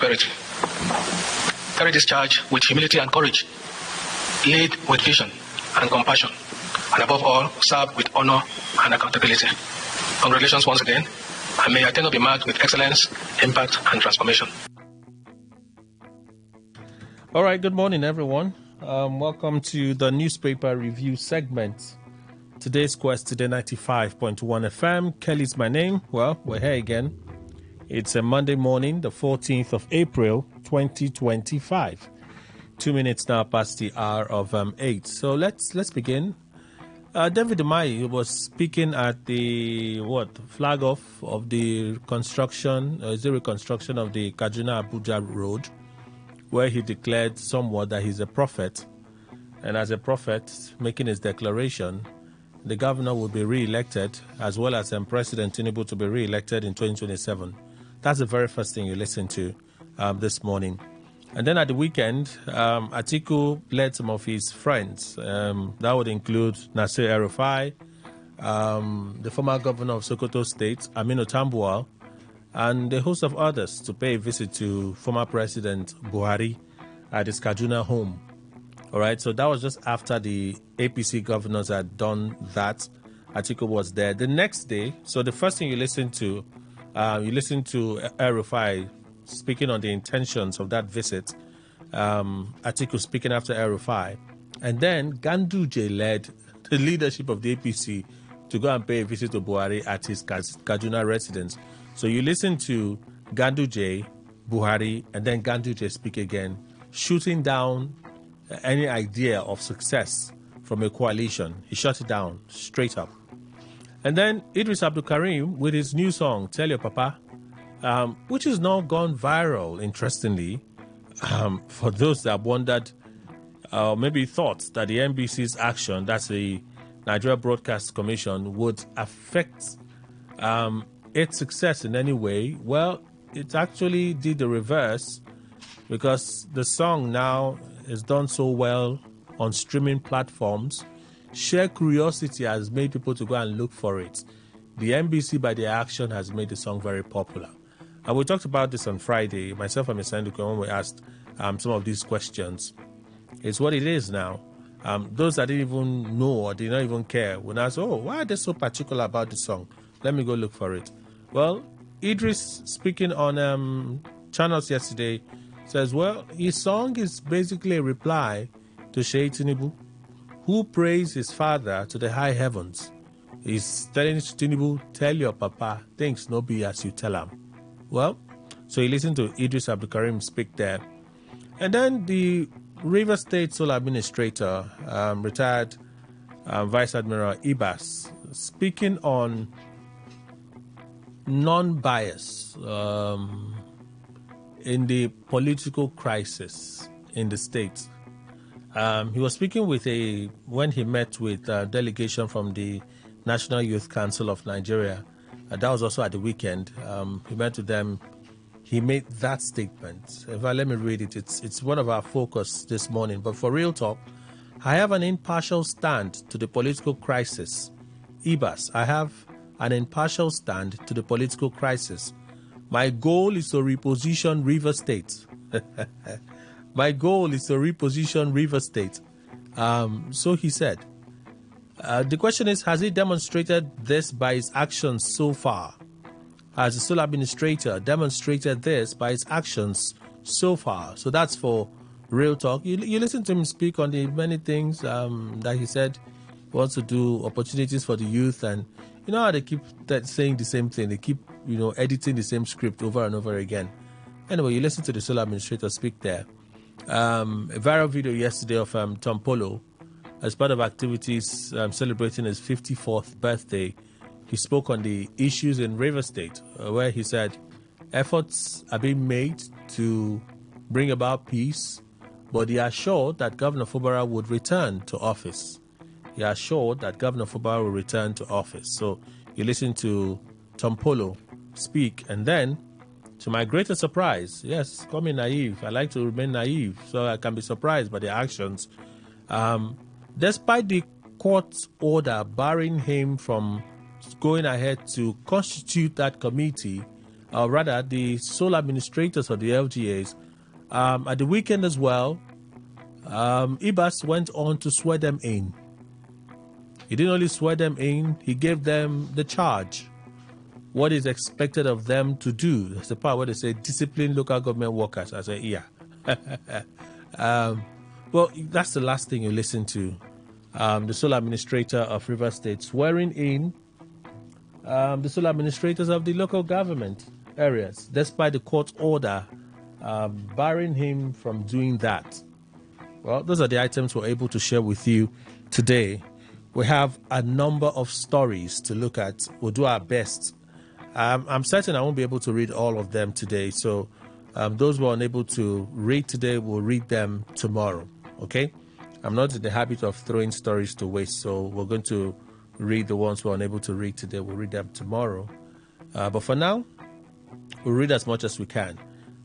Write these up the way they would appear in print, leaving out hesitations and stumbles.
prosperity. Carry this charge with humility and courage. Lead with vision and compassion. And above all, serve with honor and accountability. Congratulations once again, and may your tenure be marked with excellence, impact, and transformation. All right, good morning, everyone. Welcome to the newspaper review segment. Today's quest, Today 95.1 FM. Kelly's my name. Well, we're here again. It's a Monday morning, the 14th of April, 2025. 2 minutes now past the hour of 8. So let's begin. David Umahi was speaking at the flag off of the reconstruction of the Kaduna-Abuja road, where he declared somewhat that he's a prophet, and as a prophet making his declaration, the governor will be re-elected, as well as President Tinubu to be re-elected in 2027. That's the very first thing you listen to this morning. And then at the weekend, Atiku led some of his friends. That would include Nasir El-Rufai, the former governor of Sokoto State, Aminu Tambuwal, and a host of others to pay a visit to former President Buhari at his Kaduna home. All right, so that was just after the APC governors had done that. Atiku was there. The next day, so the first thing you listen to El-Rufai speaking on the intentions of that visit, Atiku speaking after El-Rufai, and then Ganduje led the leadership of the APC to go and pay a visit to Buhari at his Kaduna residence. So you listen to Ganduje, Buhari, and then Ganduje speak again, shooting down any idea of success from a coalition. He shut it down straight up. And then Idris Abdulkarim with his new song, Tell Your Papa, which has now gone viral, interestingly, for those that wondered, maybe thought that the NBC's action, that's the Nigeria Broadcast Commission, would affect its success in any way. Well, it actually did the reverse, because the song now is done so well on streaming platforms. Sheer curiosity has made people to go and look for it. The NBC, by their action, has made the song very popular. And we talked about this on Friday, myself and Ms. Sanduka, when we asked some of these questions. It's what it is now. Those that didn't even know or did not even care would ask, why are they so particular about the song? Let me go look for it. Well, Idris, speaking on channels yesterday, says, his song is basically a reply to Sheikh Tinubu, who praised his father to the high heavens. He's telling Tinubu, tell your papa, things no be as you tell him. Well, so you listen to Idris Abdulkarim speak there. And then the River State Sole Administrator, retired Vice Admiral Ibas, speaking on non-bias in the political crisis in the state. He was speaking when he met with a delegation from the National Youth Council of Nigeria. That was also at the weekend. He met with them. He made that statement. In fact, let me read it. It's one of our focus this morning. But for real talk, I have an impartial stand to the political crisis. Ibas, I have an impartial stand to the political crisis. My goal is to reposition River State. My goal is to reposition River State. So he said. The question is, has he demonstrated this by his actions so far? Has the sole administrator demonstrated this by his actions so far? So that's for real talk. You listen to him speak on the many things that he said he wants to do, opportunities for the youth, and you know how they keep saying the same thing. They keep, editing the same script over and over again. Anyway, you listen to the sole administrator speak there. A viral video yesterday of Tom Polo, as part of activities celebrating his 54th birthday. He spoke on the issues in River State, where he said efforts are being made to bring about peace, but he assured that Governor Fubara would return to office. He assured that Governor Fubara will return to office. So you listen to Tom Polo speak, and then, to my greatest surprise, yes, call me naive. I like to remain naive, so I can be surprised by the actions. Despite the court's order barring him from going ahead to constitute that committee or rather the sole administrators of the LGAs, at the weekend as well, Ibas went on to swear them in. He didn't only swear them in, he gave them the charge. What is expected of them to do. That's the part where they say discipline local government workers. I say, yeah. Well, that's the last thing you listen to. The sole administrator of Rivers State swearing in the sole administrators of the local government areas, despite the court order barring him from doing that. Well, those are the items we're able to share with you today. We have a number of stories to look at. We'll do our best. I'm certain I won't be able to read all of them today. So those who are unable to read today will read them tomorrow. Okay? I'm not in the habit of throwing stories to waste. So we're going to read the ones we're unable to read today. We'll read them tomorrow. But for now, we'll read as much as we can.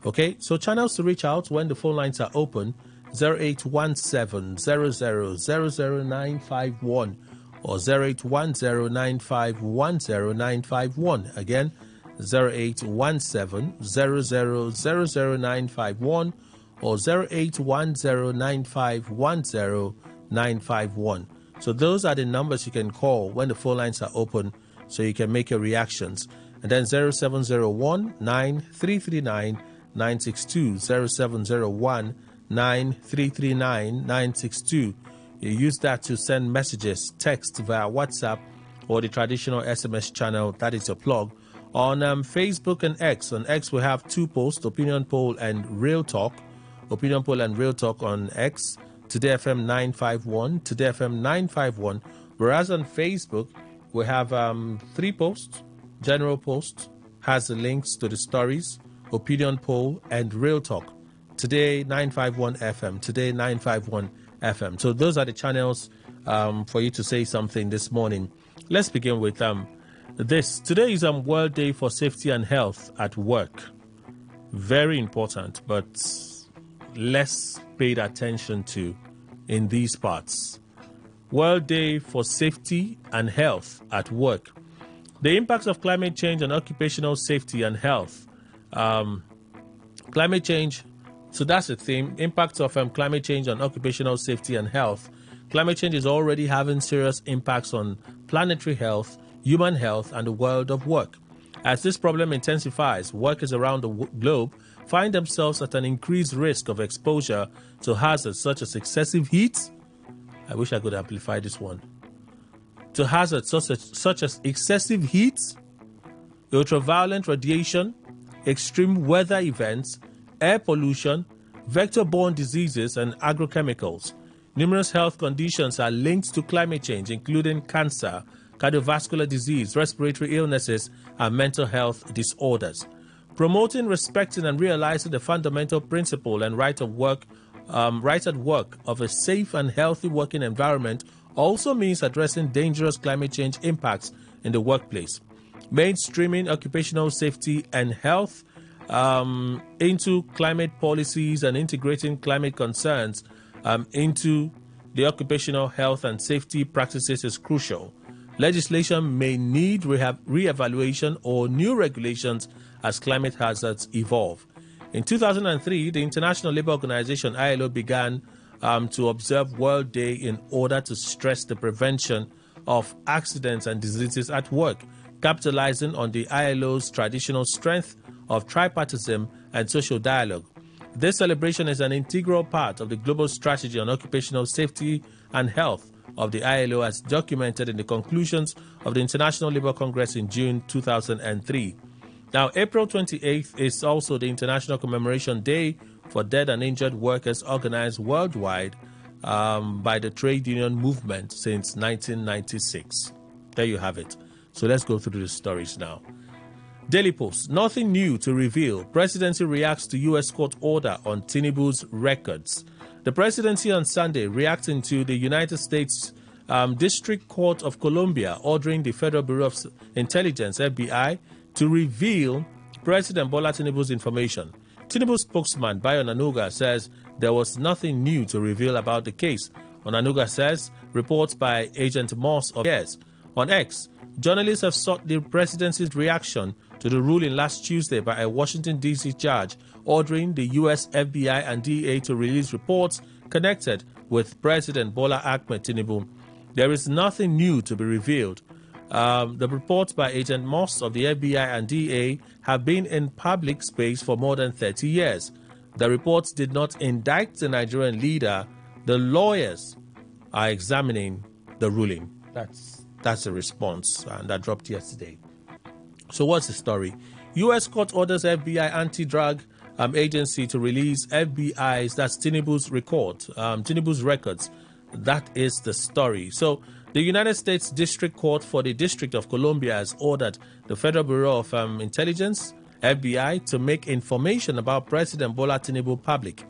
Okay? So channels to reach out when the phone lines are open. 0817 0000951 or 0810951091. Again, 0817 0000951 or 0810951091. So those are the numbers you can call when the phone lines are open so you can make your reactions. And then 0701 9339 962 0701 9339 962. You use that to send messages, text via WhatsApp or the traditional SMS channel. That is your plug. On Facebook and X. On X, we have two posts, Opinion Poll and Real Talk. Opinion Poll and Real Talk on X. Today FM 951. Today FM 951. Whereas on Facebook, we have three posts. General post has the links to the stories, Opinion Poll and Real Talk. Today 951 FM. Today 951 FM. So those are the channels for you to say something this morning. Let's begin with this. Today is World Day for Safety and Health at Work. Very important, but less paid attention to in these parts. World Day for Safety and Health at Work. The impacts of climate change on occupational safety and health. Climate change. So that's the theme. Impacts of climate change on occupational safety and health. Climate change is already having serious impacts on planetary health, human health, and the world of work. As this problem intensifies, workers around the globe find themselves at an increased risk of exposure to hazards such as excessive heat. I wish I could amplify this one. To hazards such as excessive heat, ultraviolet radiation, extreme weather events, air pollution, vector-borne diseases, and agrochemicals. Numerous health conditions are linked to climate change, including cancer, cardiovascular disease, respiratory illnesses, and mental health disorders. Promoting, respecting, and realizing the fundamental principle and right at work of a safe and healthy working environment also means addressing dangerous climate change impacts in the workplace. Mainstreaming occupational safety and health into climate policies and integrating climate concerns into the occupational health and safety practices is crucial. Legislation may need re-evaluation or new regulations as climate hazards evolve. In 2003, the International Labour Organization, ILO, began to observe World Day in order to stress the prevention of accidents and diseases at work, capitalizing on the ILO's traditional strength of tripartism and social dialogue. This celebration is an integral part of the global strategy on occupational safety and health of the ILO as documented in the conclusions of the International Labour Congress in June 2003. Now, April 28th is also the International Commemoration Day for Dead and Injured Workers organized worldwide by the trade union movement since 1996. There you have it. So let's go through the stories now. Daily Post, nothing new to reveal. Presidency reacts to U.S. court order on Tinubu's records. The presidency on Sunday reacting to the United States District Court of Columbia ordering the Federal Bureau of Intelligence, FBI, to reveal President Bola Tinubu's information. Tinubu's spokesman, Bayo Onanuga, says there was nothing new to reveal about the case. Onanuga says reports by Agent Moss of years. On X, journalists have sought the presidency's reaction to the ruling last Tuesday by a Washington, D.C. judge ordering the U.S. FBI and DEA to release reports connected with President Bola Ahmed Tinubu. There is nothing new to be revealed. The reports by Agent Moss of the FBI and DEA have been in public space for more than 30 years. The reports did not indict the Nigerian leader. The lawyers are examining the ruling. That's the response, and that dropped yesterday. So what's the story? U.S. court orders FBI anti-drug agency to release FBI's, that's Tinubu's records. That is the story. So the United States District Court for the District of Columbia has ordered the Federal Bureau of Intelligence, FBI, to make information about President Bola Tinubu public.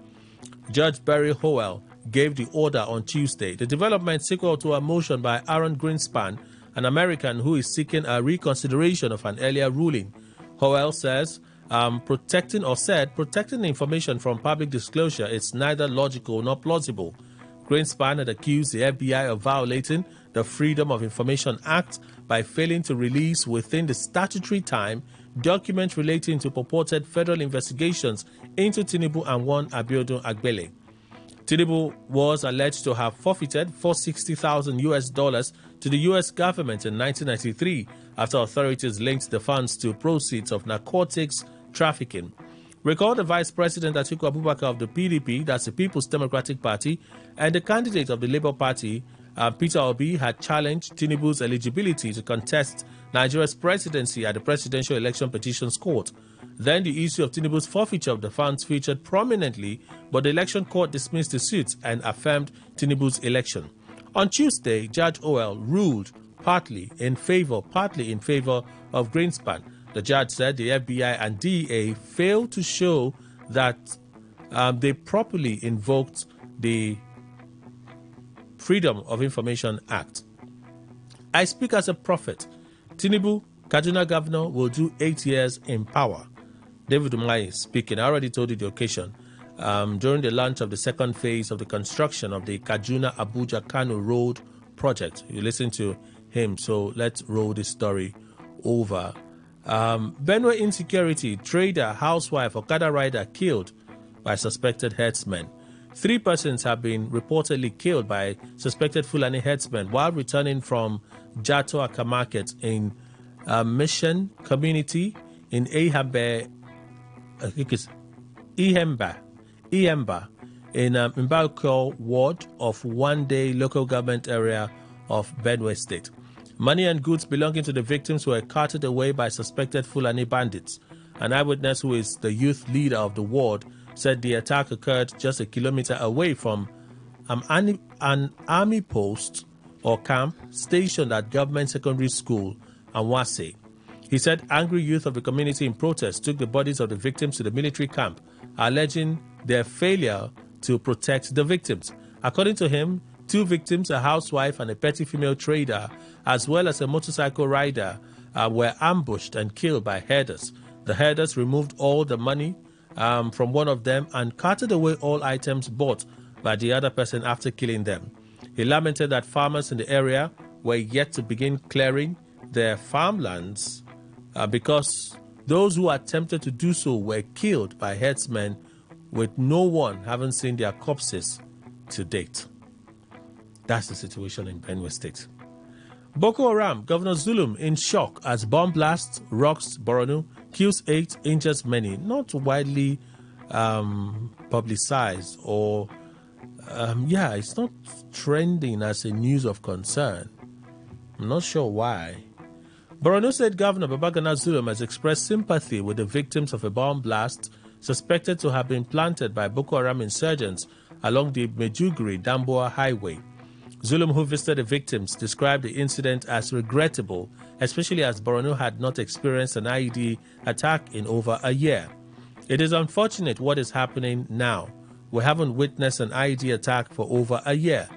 Judge Barry Howell gave the order on Tuesday. The development sequel to a motion by Aaron Greenspan, an American who is seeking a reconsideration of an earlier ruling. Howell says protecting the information from public disclosure is neither logical nor plausible. Greenspan had accused the FBI of violating the Freedom of Information Act by failing to release within the statutory time documents relating to purported federal investigations into Tinubu and one Abiodun Agbele. Tinubu was alleged to have forfeited $460,000 to the U.S. government in 1993 after authorities linked the funds to proceeds of narcotics trafficking. Recall the Vice President Atiku Abubakar of the PDP, that's the People's Democratic Party, and the candidate of the Labour Party, Peter Obi, had challenged Tinubu's eligibility to contest Nigeria's presidency at the Presidential Election Petitions Court. Then the issue of Tinubu's forfeiture of the funds featured prominently, but the election court dismissed the suit and affirmed Tinubu's election. On Tuesday, Judge Howell ruled partly in favor of Greenspan. The judge said the FBI and DEA failed to show that they properly invoked the Freedom of Information Act. I speak as a prophet. Tinubu, Kaduna governor, will do 8 years in power. David Umahi speaking. I already told you the occasion. During the launch of the second phase of the construction of the Kaduna-Abuja-Kano Road project. You listen to him, so let's roll this story over. Benue insecurity, trader, housewife, Okada rider killed by suspected herdsmen. 3 persons have been reportedly killed by suspected Fulani herdsmen while returning from Jato Aka Market in Mission Community in Ihemba in Mbalko ward of one-day local government area of Benue State. Money and goods belonging to the victims were carted away by suspected Fulani bandits. An eyewitness who is the youth leader of the ward said the attack occurred just a kilometer away from an army post or camp stationed at Government Secondary School, Anwase. He said angry youth of the community in protest took the bodies of the victims to the military camp, alleging their failure to protect the victims. According to him, 2 victims, a housewife and a petty female trader, as well as a motorcycle rider, were ambushed and killed by herders. The herders removed all the money from one of them and carted away all items bought by the other person after killing them. He lamented that farmers in the area were yet to begin clearing their farmlands because those who attempted to do so were killed by herdsmen, with no one having seen their corpses to date. That's the situation in Benue State. Boko Haram, Governor Zulum in shock as bomb blast rocks Borno, kills 8, injures many. Not widely publicized or, it's not trending as a news of concern. I'm not sure why. Borno State Governor Babagana Zulum has expressed sympathy with the victims of a bomb blast suspected to have been planted by Boko Haram insurgents along the Maiduguri-Damboa highway. Zulum, who visited the victims, described the incident as regrettable, especially as Borno had not experienced an IED attack in over a year. It is unfortunate what is happening now. We haven't witnessed an IED attack for over a year,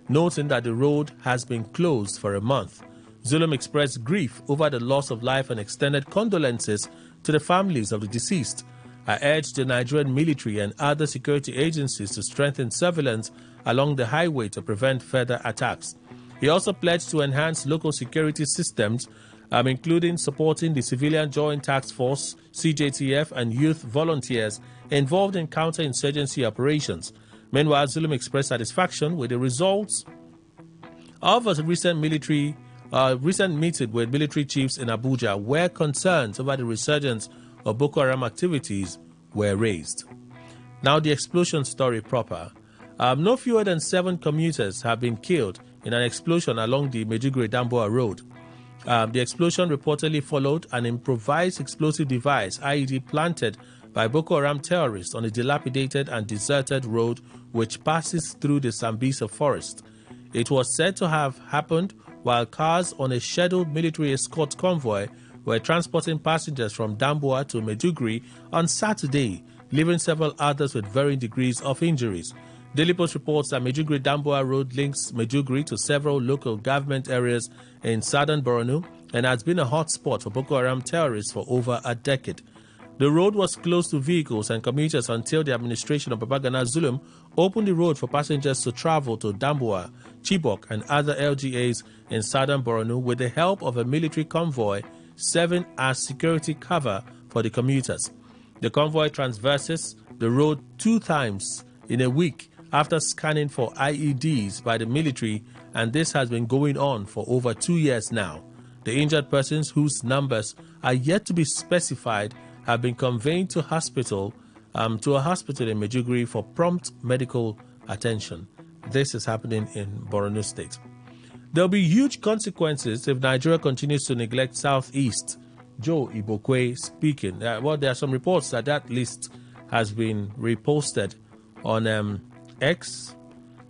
noting that the road has been closed for a month. Zulum expressed grief over the loss of life and extended condolences to the families of the deceased. I urged the Nigerian military and other security agencies to strengthen surveillance along the highway to prevent further attacks. He also pledged to enhance local security systems including supporting the Civilian Joint Task Force, CJTF, and youth volunteers involved in counter-insurgency operations. Meanwhile, Zulum expressed satisfaction with the results of a recent meeting with military chiefs in Abuja, where concerns over the resurgence of Boko Haram activities were raised. Now the explosion story proper. No fewer than 7 commuters have been killed in an explosion along the Maiduguri-Damboa road. The explosion reportedly followed an improvised explosive device, IED, planted by Boko Haram terrorists on a dilapidated and deserted road which passes through the Sambisa forest. It was said to have happened while cars on a scheduled military escort convoy were transporting passengers from Damboa to Maiduguri on Saturday, leaving several others with varying degrees of injuries. Daily Post reports that Maiduguri-Damboa Road links Maiduguri to several local government areas in southern Borno and has been a hotspot for Boko Haram terrorists for over a decade. The road was closed to vehicles and commuters until the administration of Babagana Zulum opened the road for passengers to travel to Damboa, Chibok, and other LGAs in southern Borno with the help of a military convoy serving as security cover for the commuters. The convoy transverses the road 2 times in a week after scanning for IEDs by the military, and this has been going on for over 2 years now. The injured persons, whose numbers are yet to be specified, have been conveyed to a hospital in Maiduguri for prompt medical attention. This is happening in Borno State. There will be huge consequences if Nigeria continues to neglect Southeast. Joe Ibokwe speaking. There are some reports that list has been reposted on X,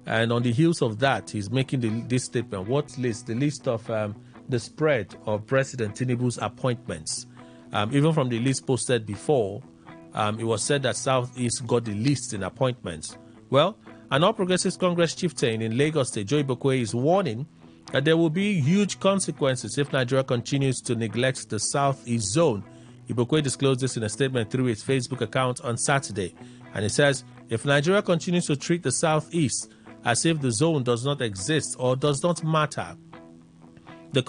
and on the heels of that, he's making this statement. What list? The list of the spread of President Tinubu's appointments. Even from the list posted before, it was said that Southeast got the least in appointments. Well, an All Progressives Congress chieftain in Lagos State, Joe Ibokwe, is warning that there will be huge consequences if Nigeria continues to neglect the Southeast zone. Ibokwe disclosed this in a statement through his Facebook account on Saturday, and it says, if Nigeria continues to treat the Southeast as if the zone does not exist or does not matter, the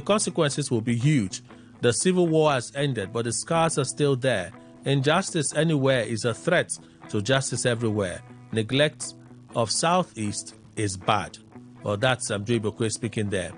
consequences will be huge. The civil war has ended, but the scars are still there. Injustice anywhere is a threat to justice everywhere. Neglect of Southeast is bad. Well, that's Joe Ibokwe speaking there.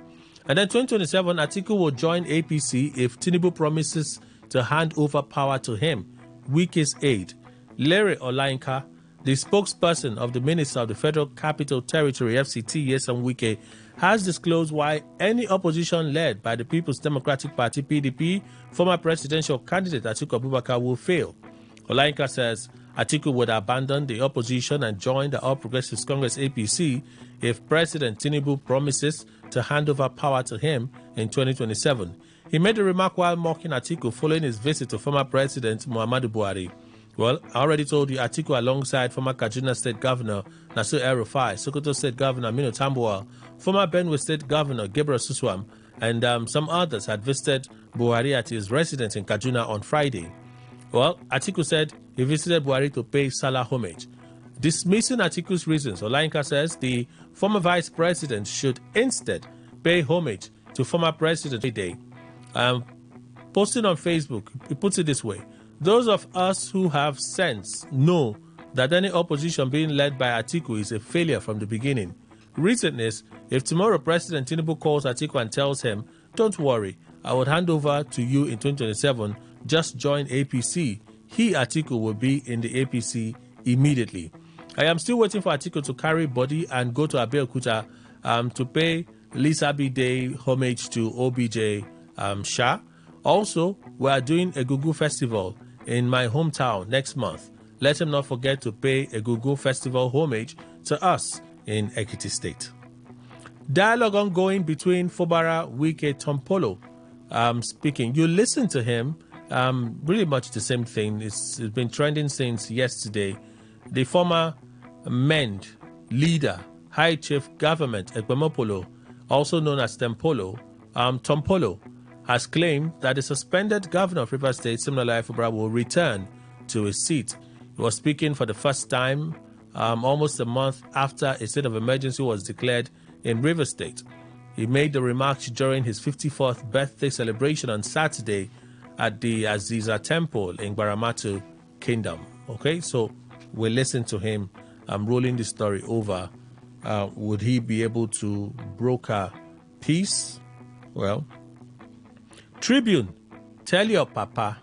And then 2027, Atiku will join APC if Tinubu promises to hand over power to him. Wike's aide, Larry Olainka, the spokesperson of the Minister of the Federal Capital Territory, FCT, Nyesom Wike, has disclosed why any opposition led by the People's Democratic Party, PDP, former presidential candidate Atiku Abubakar will fail. Olainka says Atiku would abandon the opposition and join the All Progressives Congress, APC, if President Tinubu promises to hand over power to him in 2027. He made the remark while mocking Atiku following his visit to former President Muhammadu Buhari. Well, I already told you Atiku, alongside former Kaduna State Governor Nasir El-Rufai, Sokoto State Governor Aminu Tambuwal, former Benue State Governor Gabriel Suswam, and some others had visited Buhari at his residence in Kaduna on Friday. Well, Atiku said he visited Buhari to pay Salah homage. Dismissing Atiku's reasons, Olainka says the former vice president should instead pay homage to former President Day. Posting on Facebook, he puts it this way: those of us who have sense know that any opposition being led by Atiku is a failure from the beginning. Reason is, if tomorrow President Tinubu calls Atiku and tells him, don't worry, I will hand over to you in 2027, just join APC, he, Atiku, will be in the APC immediately. I am still waiting for Atiku to carry body and go to Abeokuta to pay Lisa B. Day homage to OBJ Shah. Also, we are doing a Gugu festival in my hometown next month. Let him not forget to pay a Gugu festival homage to us in Ekiti State. Dialogue ongoing between Fubara, Wike, Tompolo speaking. You listen to him, really much the same thing. It's been trending since yesterday. The former MEND leader, High Chief Government Ekpemopolo, also known as Tompolo, has claimed that the suspended governor of Rivers State, Siminalayi Fubara, will return to his seat. He was speaking for the first time almost a month after a state of emergency was declared in Rivers State. He made the remarks during his 54th birthday celebration on Saturday at the Aziza Temple in Baramatu Kingdom. Okay, so we'll listen to him. I'm rolling the story over. Would he be able to broker peace? Well, Tribune, tell your papa.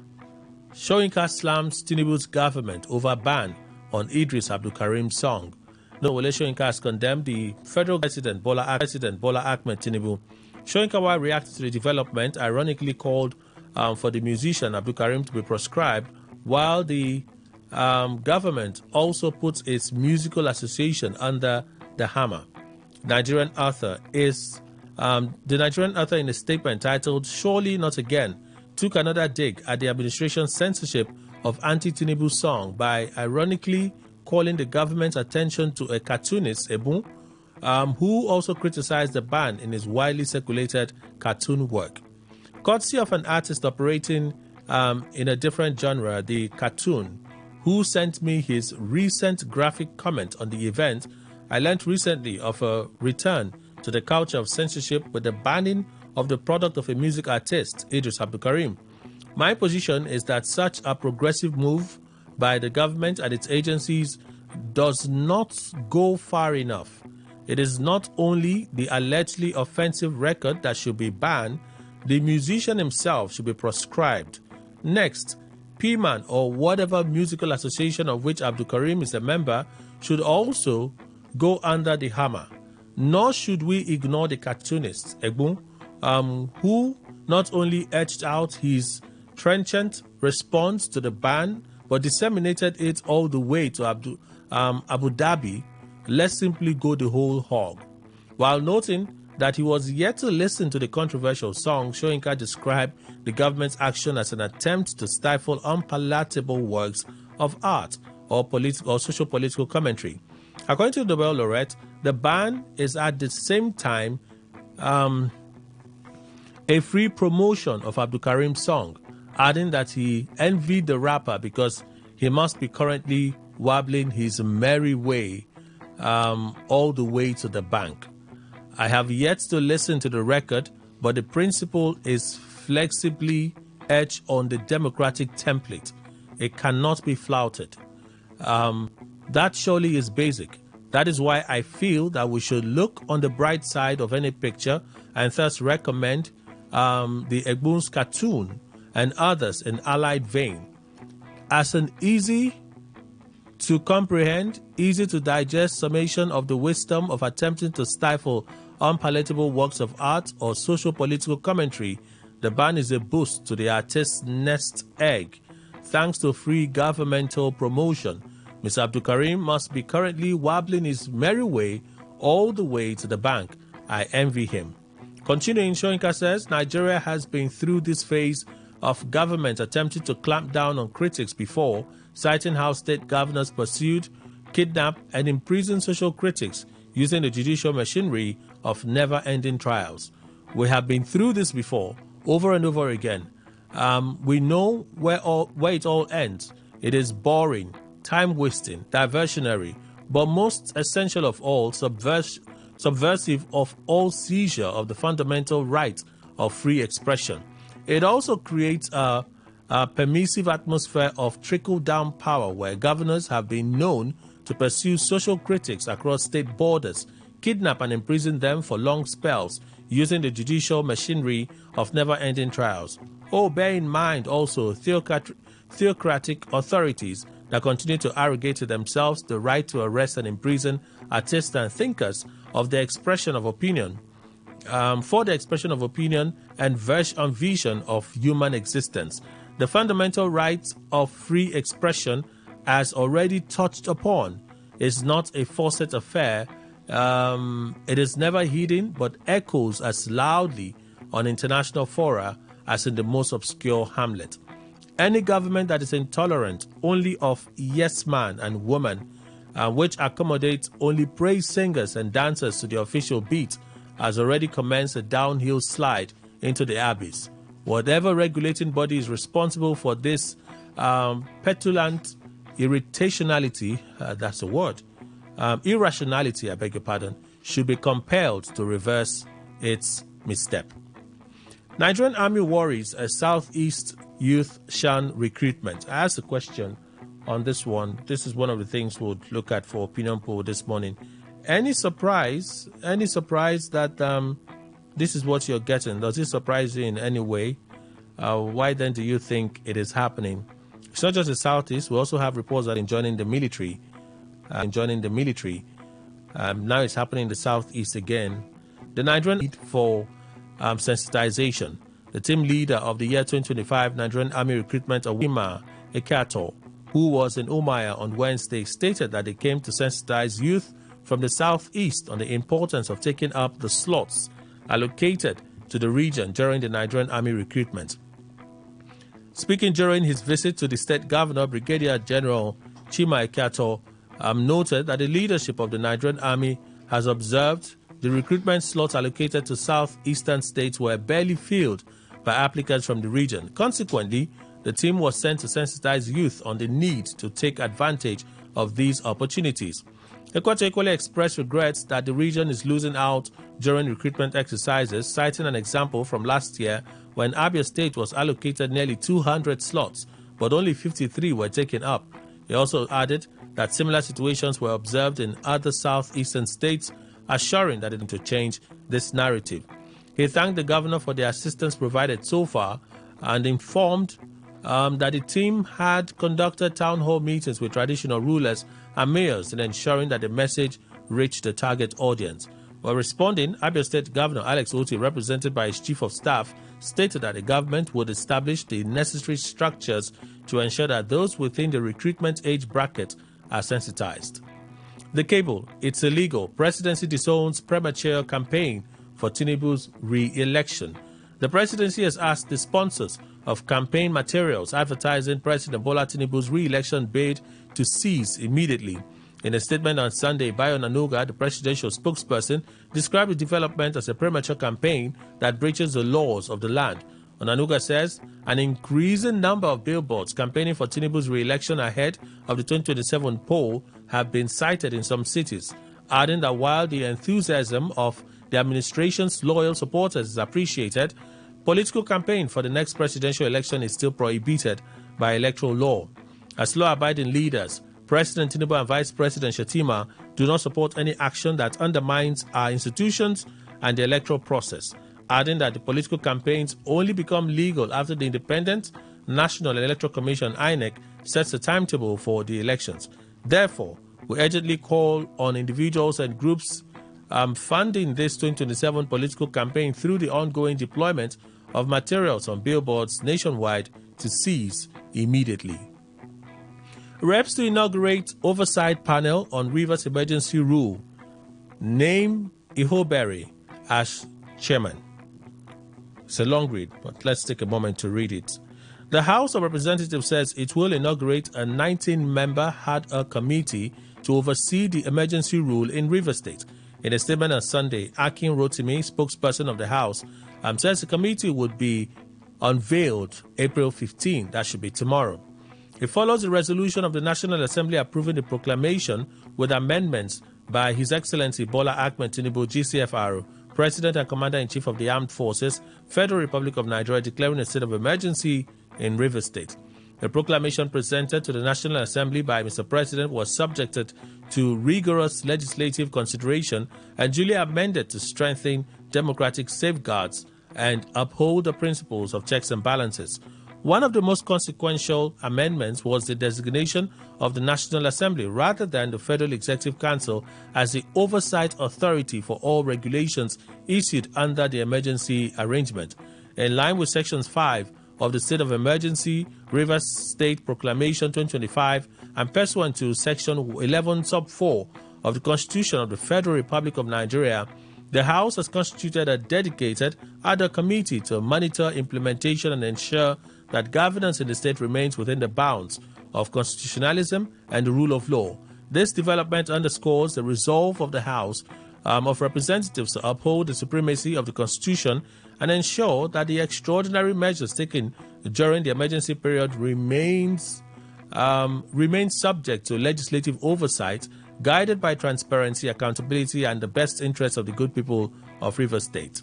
Soyinka slams Tinubu's government over ban on Idris Abdulkarim's song. No, Wole Soyinka has condemned the federal President Bola Ahmed Tinubu. Soyinka, while reacting to the development, ironically called for the musician Abdulkarim to be proscribed, while the government also puts its musical association under the hammer. The Nigerian author in a statement titled "Surely Not Again" took another dig at the administration's censorship of anti-Tinubu song by ironically calling the government's attention to a cartoonist, Ebun, who also criticized the ban in his widely circulated cartoon work. Courtesy of an artist operating in a different genre, the cartoon, who sent me his recent graphic comment on the event, I learned recently of a return to the culture of censorship with the banning of the product of a music artist, Idris Abdulkarim. My position is that such a progressive move by the government and its agencies does not go far enough. It is not only the allegedly offensive record that should be banned, the musician himself should be proscribed. Next, P-Man or whatever musical association of which Abdulkarim is a member should also go under the hammer. Nor should we ignore the cartoonist, Egbun, who not only etched out his trenchant response to the ban, but disseminated it all the way to Abu Dhabi. Let's simply go the whole hog. While noting that he was yet to listen to the controversial song, Soyinka described the government's action as an attempt to stifle unpalatable works of art or social-political commentary. According to the Nobel laureate, the ban is at the same time a free promotion of Abdulkarim's song, adding that he envied the rapper because he must be currently wobbling his merry way all the way to the bank. I have yet to listen to the record, but the principle is flexibly etched on the democratic template. It cannot be flouted. That surely is basic. That is why I feel that we should look on the bright side of any picture and thus recommend the Egbun's cartoon and others in allied vein as an easy to comprehend, easy to digest summation of the wisdom of attempting to stifle unpalatable works of art or social-political commentary. The ban is a boost to the artist's nest egg. Thanks to free governmental promotion, Mr. Abdulkarim must be currently wobbling his merry way all the way to the bank. I envy him. Continuing, Soyinka says, Nigeria has been through this phase of government attempting to clamp down on critics before, citing how state governors pursued, kidnapped, and imprisoned social critics using the judicial machinery of never-ending trials. We have been through this before, over and over again. We know where it all ends. It is boring, time-wasting, diversionary, but most essential of all, subversive of all seizure of the fundamental right of free expression. It also creates a permissive atmosphere of trickle-down power where governors have been known to pursue social critics across state borders, kidnap and imprison them for long spells using the judicial machinery of never-ending trials. Oh, bear in mind also theocratic authorities that continue to arrogate to themselves the right to arrest and imprison artists and thinkers of their expression of opinion, for the expression of opinion and vision of human existence. The fundamental right of free expression, as already touched upon, is not a faucet affair. It is never hidden, but echoes as loudly on international fora as in the most obscure hamlet. Any government that is intolerant only of yes man and woman, which accommodates only praise singers and dancers to the official beat, has already commenced a downhill slide into the abyss. Whatever regulating body is responsible for this petulant irrationality, I beg your pardon, should be compelled to reverse its misstep. Nigerian Army worries as Southeast youth shun recruitment. I asked a question on this one. This is one of the things we'll look at for opinion poll this morning. Any surprise that this is what you're getting? Does it surprise you in any way? Why then do you think it is happening? It's not just the Southeast. We also have reports that in joining the military. Now it's happening in the Southeast again. The Nigerian need for sensitization. The team leader of the year 2025 Nigerian Army Recruitment Awima Ekato, who was in Umaya on Wednesday, stated that they came to sensitize youth from the Southeast on the importance of taking up the slots allocated to the region during the Nigerian Army recruitment. Speaking during his visit to the state governor, Brigadier General Chima Ekato noted that the leadership of the Nigerian Army has observed the recruitment slots allocated to southeastern states were barely filled by applicants from the region. Consequently, the team was sent to sensitize youth on the need to take advantage of these opportunities. Ekato equally expressed regrets that the region is losing out during recruitment exercises, citing an example from last year when Abia State was allocated nearly 200 slots, but only 53 were taken up. He also added that similar situations were observed in other southeastern states, assuring that it to change this narrative. He thanked the governor for the assistance provided so far and informed that the team had conducted town hall meetings with traditional rulers and mayors in ensuring that the message reached the target audience. While responding, Abia State Governor Alex Oti, represented by his chief of staff, stated that the government would establish the necessary structures to ensure that those within the recruitment age bracket are sensitized. The Cable, it's illegal. Presidency disowns premature campaign for Tinubu's re-election. The presidency has asked the sponsors of campaign materials advertising President Bola Tinubu's re-election bid to cease immediately. In a statement on Sunday, Bayo Nanuga, the presidential spokesperson, described the development as a premature campaign that breaches the laws of the land. Onanuga says an increasing number of billboards campaigning for Tinubu's re-election ahead of the 2027 poll have been cited in some cities, adding that while the enthusiasm of the administration's loyal supporters is appreciated, political campaign for the next presidential election is still prohibited by electoral law. As law-abiding leaders, President Tinubu and Vice President Shettima do not support any action that undermines our institutions and the electoral process, adding that the political campaigns only become legal after the Independent National Electoral Commission (INEC) sets a timetable for the elections. Therefore, we urgently call on individuals and groups funding this 2027 political campaign through the ongoing deployment of materials on billboards nationwide to cease immediately. Reps to inaugurate oversight panel on Rivers emergency rule. Name Ihobere as chairman. It's a long read, but let's take a moment to read it. The House of Representatives says it will inaugurate a 19-member ad hoc committee to oversee the emergency rule in Rivers State. In a statement on Sunday, Akin Rotimi, spokesperson of the House, says the committee would be unveiled April 15. That should be tomorrow. It follows the resolution of the National Assembly approving the proclamation with amendments by His Excellency Bola Ahmed Tinubu, GCFR, President and Commander-in-Chief of the Armed Forces, Federal Republic of Nigeria, declaring a state of emergency in Rivers State. The proclamation presented to the National Assembly by Mr. President was subjected to rigorous legislative consideration and duly amended to strengthen democratic safeguards and uphold the principles of checks and balances. One of the most consequential amendments was the designation of the National Assembly rather than the Federal Executive Council as the oversight authority for all regulations issued under the emergency arrangement. In line with Sections 5 of the State of Emergency, Rivers State Proclamation 2025, and pursuant to Section 11 Sub 4 of the Constitution of the Federal Republic of Nigeria, the House has constituted a dedicated ad hoc committee to monitor implementation and ensure that governance in the state remains within the bounds of constitutionalism and the rule of law. This development underscores the resolve of the House of Representatives to uphold the supremacy of the Constitution and ensure that the extraordinary measures taken during the emergency period remain subject to legislative oversight guided by transparency, accountability, and the best interests of the good people of Rivers State.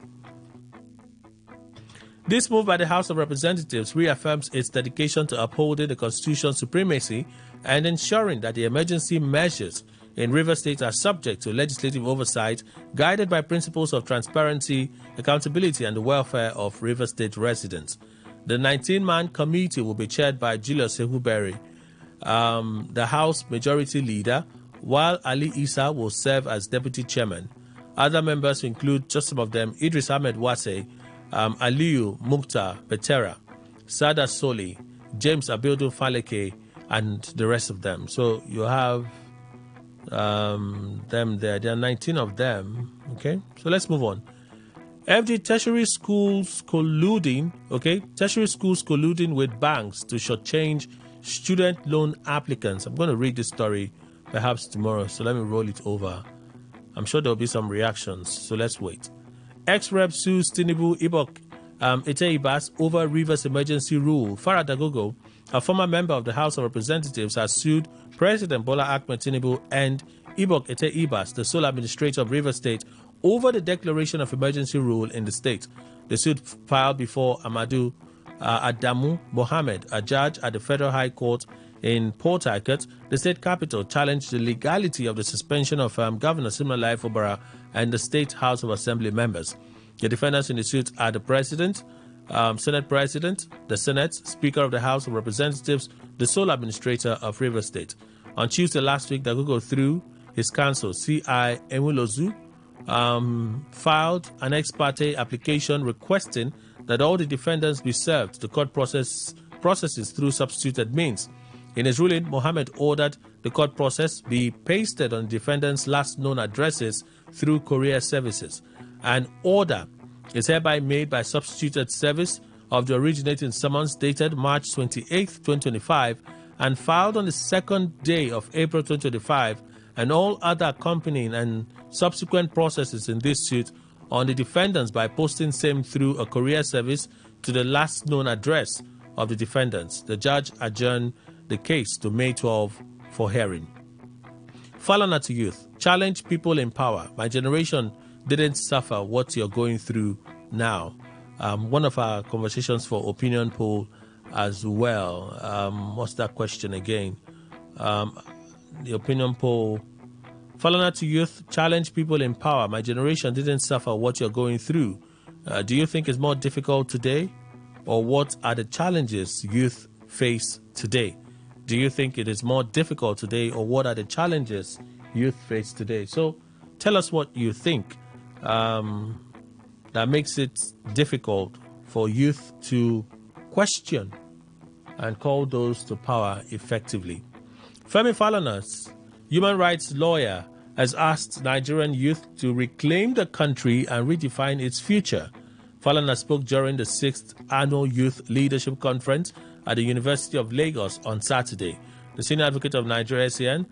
This move by the House of Representatives reaffirms its dedication to upholding the Constitution's supremacy and ensuring that the emergency measures in Rivers State are subject to legislative oversight, guided by principles of transparency, accountability, and the welfare of Rivers State residents. The 19-man committee will be chaired by Julius Ehuberi, the House Majority Leader, while Ali Isa will serve as Deputy Chairman. Other members include, just some of them, Idris Ahmed Wase, Aliyu Mukhtar Betera, Sada Soli, James Abildu Faleke, and the rest of them. So you have them there. There are 19 of them. Okay, so let's move on. FG tertiary schools colluding. Okay, tertiary schools colluding with banks to shortchange student loan applicants. I'm going to read this story perhaps tomorrow, so let me roll it over. I'm sure there'll be some reactions, so let's wait. Ex-Rep sues Tinubu Ibok Ete Ibas over Rivers emergency rule. Farah Dagogo, a former member of the House of Representatives, has sued President Bola Ahmed Tinubu and Ibok Ete Ibas, the sole administrator of Rivers State, over the declaration of emergency rule in the state. The suit filed before Amadou Adamu Mohammed, a judge at the Federal High Court in Port Harcourt, the state capital, challenged the legality of the suspension of Governor Siminalayi Fubara and the State House of Assembly members. The defendants in the suit are the President, Senate President, the Senate, Speaker of the House of Representatives, the sole administrator of Rivers State. On Tuesday last week, Dagogo, through his counsel, C.I. Emulozu, filed an ex parte application requesting that all the defendants be served the court processes through substituted means. In his ruling, Mohammed ordered the court process be pasted on defendants' last known addresses through courier services. An order is hereby made by substituted service of the originating summons dated March 28, 2025, and filed on the second day of April 2025, and all other accompanying and subsequent processes in this suit on the defendants by posting same through a courier service to the last known address of the defendants. The judge adjourned the case to May 12 for hearing. Falana to youth. Challenge people in power. My generation didn't suffer what you're going through now. One of our conversations for opinion poll as well. What's that question again? The opinion poll. Falana to youth. Challenge people in power. My generation didn't suffer what you're going through. Do you think it's more difficult today? Or what are the challenges youth face today? Do you think it is more difficult today, or what are the challenges youth face today? So tell us what you think that makes it difficult for youth to question and call those to power effectively. Femi Falanas, human rights lawyer, has asked Nigerian youth to reclaim the country and redefine its future. Falana spoke during the 6th Annual Youth Leadership Conference at the University of Lagos on Saturday. The senior advocate of Nigeria, SAN,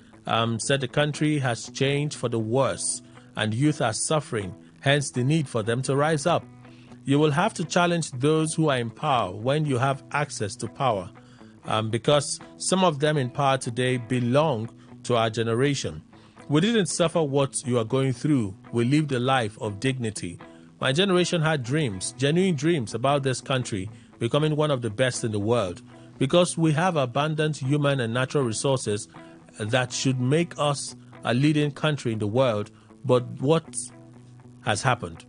said the country has changed for the worse and youth are suffering, hence the need for them to rise up. You will have to challenge those who are in power when you have access to power, because some of them in power today belong to our generation. We didn't suffer what you are going through. We lived a life of dignity. My generation had dreams, genuine dreams about this country becoming one of the best in the world, because we have abundant human and natural resources that should make us a leading country in the world. But what has happened?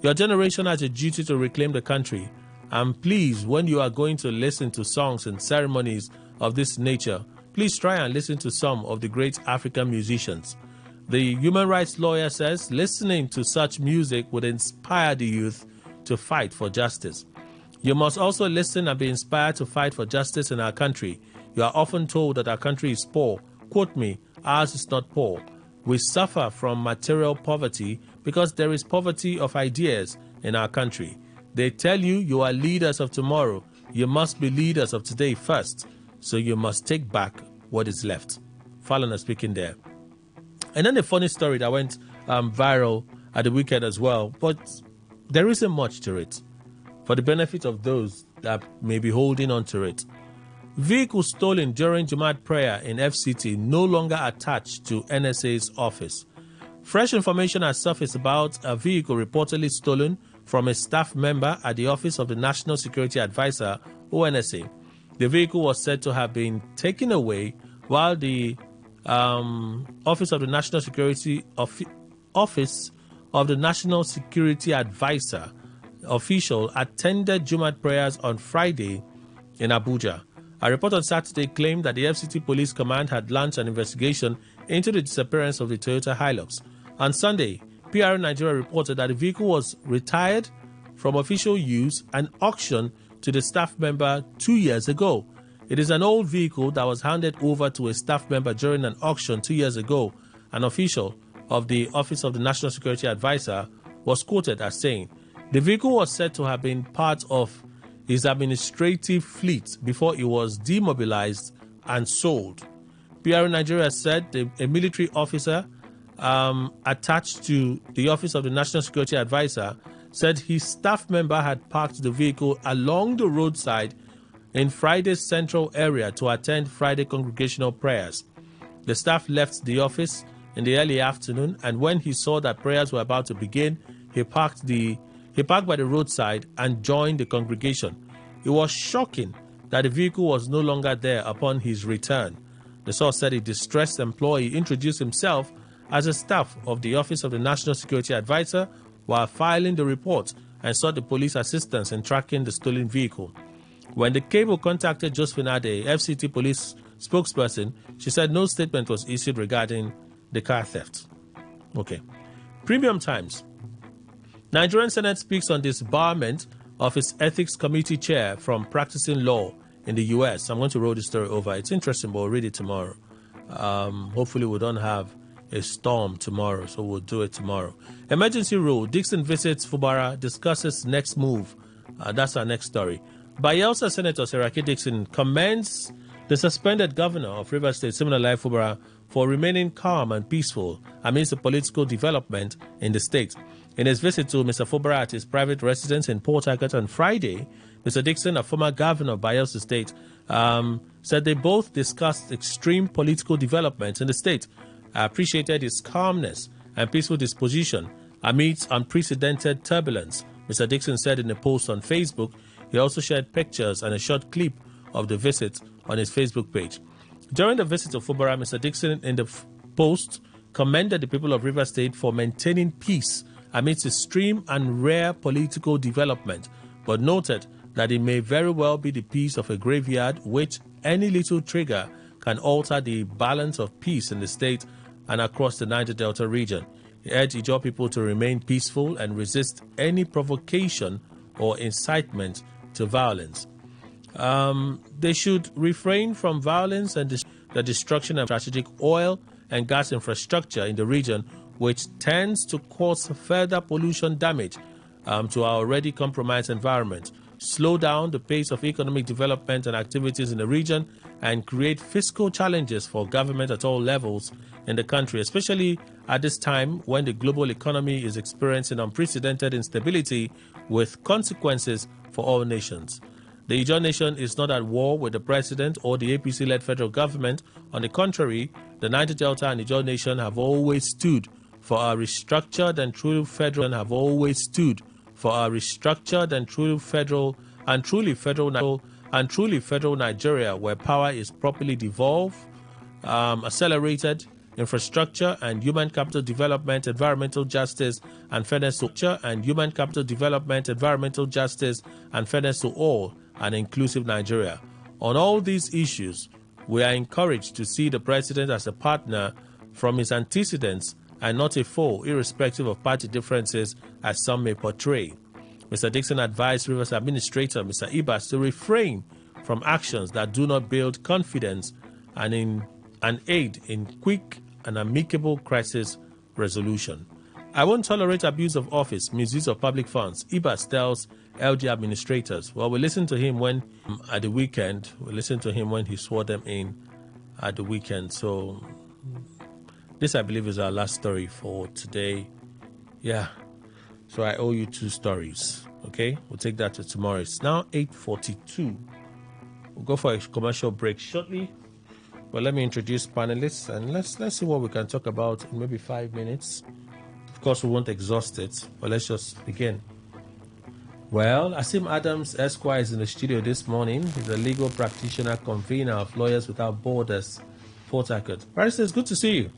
Your generation has a duty to reclaim the country. And please, when you are going to listen to songs and ceremonies of this nature, please try and listen to some of the great African musicians. The human rights lawyer says listening to such music would inspire the youth to fight for justice. You must also listen and be inspired to fight for justice in our country. You are often told that our country is poor. Quote me, ours is not poor. We suffer from material poverty because there is poverty of ideas in our country. They tell you you are leaders of tomorrow. You must be leaders of today first. So you must take back what is left. Falana speaking there. And then a funny story that went viral at the weekend as well. But there isn't much to it. For the benefit of those that may be holding on to it. Vehicle stolen during Jumat prayer in FCT no longer attached to NSA's office. Fresh information has surfaced about a vehicle reportedly stolen from a staff member at the Office of the National Security Advisor, ONSA. The vehicle was said to have been taken away while the Office of the National Security Office of the National Security Advisor official attended Jumat prayers on Friday in Abuja. A report on Saturday claimed that the FCT Police Command had launched an investigation into the disappearance of the Toyota Hilux. On Sunday, PR Nigeria reported that the vehicle was retired from official use and auctioned to the staff member 2 years ago. It is an old vehicle that was handed over to a staff member during an auction 2 years ago. An official of the Office of the National Security Advisor was quoted as saying, the vehicle was said to have been part of his administrative fleet before it was demobilized and sold. PR Nigeria said a military officer attached to the Office of the National Security Advisor said his staff member had parked the vehicle along the roadside in Friday's central area to attend Friday congregational prayers. The staff left the office in the early afternoon, and when he saw that prayers were about to begin, he parked by the roadside and joined the congregation. It was shocking that the vehicle was no longer there upon his return. The source said a distressed employee introduced himself as a staff of the Office of the National Security Advisor while filing the report and sought the police assistance in tracking the stolen vehicle. When the cable contacted Josephine Ade, FCT police spokesperson, she said no statement was issued regarding the car theft. Okay. Premium Times. Nigerian Senate speaks on disbarment of its ethics committee chair from practicing law in the U.S. I'm going to roll this story over. It's interesting, but we'll read it tomorrow. Hopefully we don't have a storm tomorrow, so we'll do it tomorrow. Emergency rule. Dixon visits Fubara, discusses next move. That's our next story. Bayelsa Senator Seraki Dixon commends the suspended governor of Rivers State, Siminalayi Fubara, for remaining calm and peaceful amidst the political development in the state. In his visit to Mr. Fubara at his private residence in Port Harcourt on Friday, Mr. Dixon, a former governor of Bayelsa State, said they both discussed extreme political developments in the state. I appreciated his calmness and peaceful disposition amidst unprecedented turbulence, Mr. Dixon said in a post on Facebook. He also shared pictures and a short clip of the visit on his Facebook page. During the visit to Fubara, Mr. Dixon in the post commended the people of Rivers State for maintaining peace amidst extreme and rare political development, but noted that it may very well be the peace of a graveyard which any little trigger can alter the balance of peace in the state and across the Niger Delta region. He urged Ijaw people to remain peaceful and resist any provocation or incitement to violence. They should refrain from violence and the destruction of strategic oil and gas infrastructure in the region, which tends to cause further pollution damage to our already compromised environment, slow down the pace of economic development and activities in the region, and create fiscal challenges for government at all levels in the country, especially at this time when the global economy is experiencing unprecedented instability with consequences for all nations. The Ijaw nation is not at war with the president or the APC-led federal government. On the contrary, the Niger Delta and Ijaw nation have always stood for a restructured and truly federal Nigeria, where power is properly devolved, accelerated infrastructure and human capital development, environmental justice and fairness to all, an inclusive Nigeria. On all these issues, we are encouraged to see the president as a partner from his antecedents and not a foe, irrespective of party differences, as some may portray. Mr. Dixon advised Rivers Administrator Mr. Ibas to refrain from actions that do not build confidence and aid in quick and amicable crisis resolution. I won't tolerate abuse of office, misuse of public funds, Ibas tells LG administrators. Well, we listened to him when at the weekend. We listened to him when he swore them in at the weekend. So this, I believe, is our last story for today. Yeah. So I owe you 2 stories. Okay? We'll take that to tomorrow. It's now 8:42. We'll go for a commercial break shortly. But let me introduce panelists and let's see what we can talk about in maybe 5 minutes. Of course, we won't exhaust it, but let's just begin. Well, Asim Adams Esquire is in the studio this morning. He's a legal practitioner, convener of Lawyers Without Borders, Port Harcourt. Barrister, it's good to see you.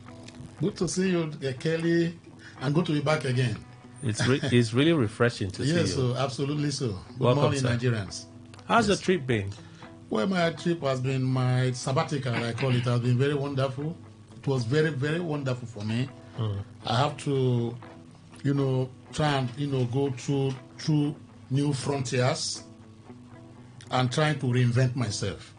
Good to see you, Kelly, and good to be back again. It's really refreshing to see you. Yes, so absolutely so. Good Welcome, morning, sir. Nigerians. How's the trip been? Well, my trip has been my sabbatical, I call it, has been very wonderful. It was very, very wonderful for me. I have to, try and, go through new frontiers and trying to reinvent myself.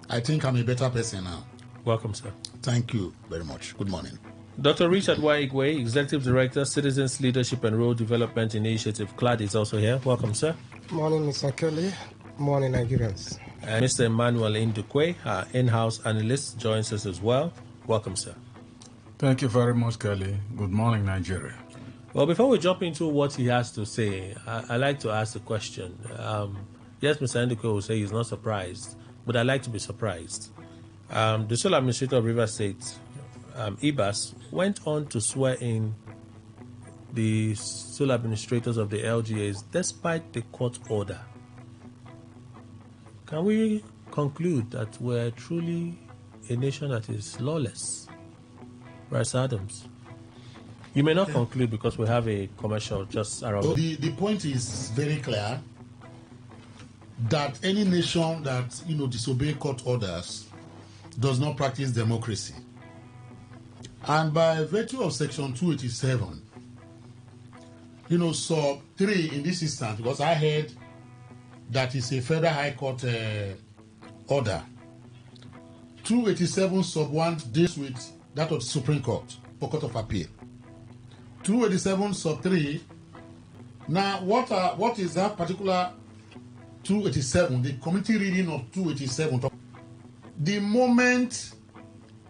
I think I'm a better person now. Welcome, sir. Thank you very much. Good morning. Dr. Richard Waigwe, Executive Director, Citizens Leadership and Role Development Initiative, CLAD, is also here. Welcome, sir. Morning, Mr. Kelly. Morning, Nigerians. And Mr. Emmanuel Indukwe, our in-house analyst, joins us as well. Welcome, sir. Thank you very much, Kelly. Good morning, Nigeria. Well, before we jump into what he has to say, I like to ask the question. Yes, Mr. Indukwe will say he's not surprised, but I like to be surprised. The sole administrator of Rivers State, Ibas, went on to swear in the sole administrators of the LGAs despite the court order. Can we conclude that we're truly a nation that is lawless? Bryce Adams. You may not conclude because we have a commercial just around. The point is very clear that any nation that disobey court orders does not practice democracy. And by virtue of Section 287, sub 3 in this instance, because I heard that is a Federal High Court order. 287 sub 1 deals with that of the Supreme Court for Court of Appeal. 287 sub 3. Now, what is that particular 287? The committee reading of 287. The moment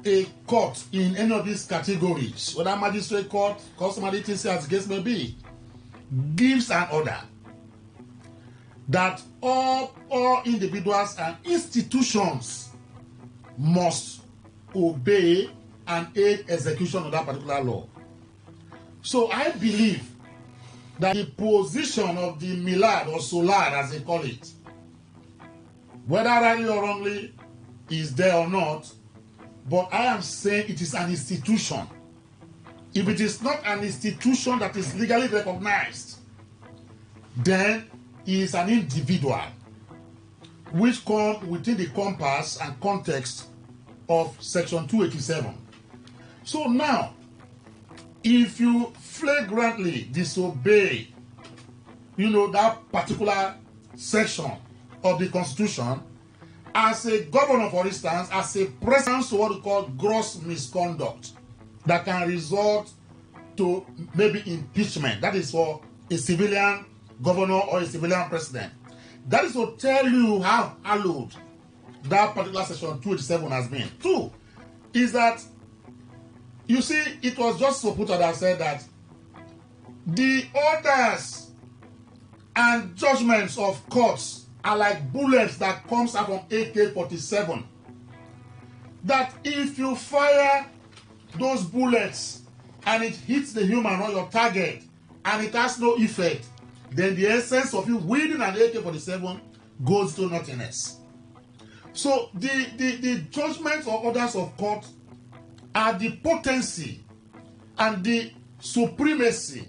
a court in any of these categories, whether magistrate court, customary etc., as the case may be, gives an order that all individuals and institutions must obey and aid execution of that particular law. So I believe that the position of the Milad or Solad, as they call it, whether rightly or wrongly, is there or not, but I am saying it is an institution. If it is not an institution that is legally recognized, then it is an individual which come within the compass and context of Section 287. So now, if you flagrantly disobey, that particular section of the Constitution, as a governor, for instance, as a president, to what we call gross misconduct that can result to maybe impeachment. That is for a civilian governor or a civilian president. That is to tell you how hallowed that particular section 287 has been. Two is that, you see, it was just Soputa that said that the orders and judgments of courts are like bullets that comes out from AK-47. That if you fire those bullets and it hits the human or your target and it has no effect, then the essence of you wielding an AK-47 goes to nothingness. So the judgments or orders of court are the potency and the supremacy,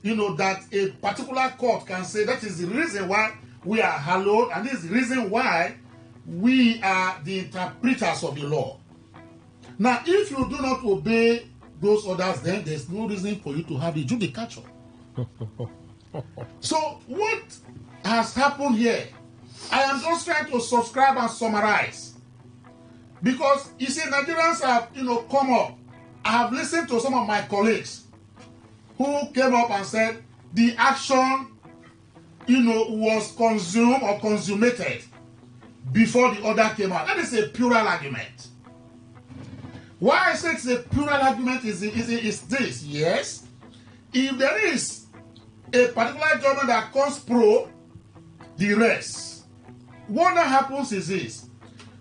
that a particular court can say that is the reason why we are hallowed, and this is the reason why we are the interpreters of the law. Now, if you do not obey those orders, then there's no reason for you to have the judicature. So, what has happened here? I am just trying to subscribe and summarize. Because, you see, Nigerians have, come up. I have listened to some of my colleagues who came up and said the action was consumed or consummated before the order came out. That is a plural argument. Why I say it's a plural argument is this. Yes, if there is a particular judgment that comes pro the rest, what that happens is this.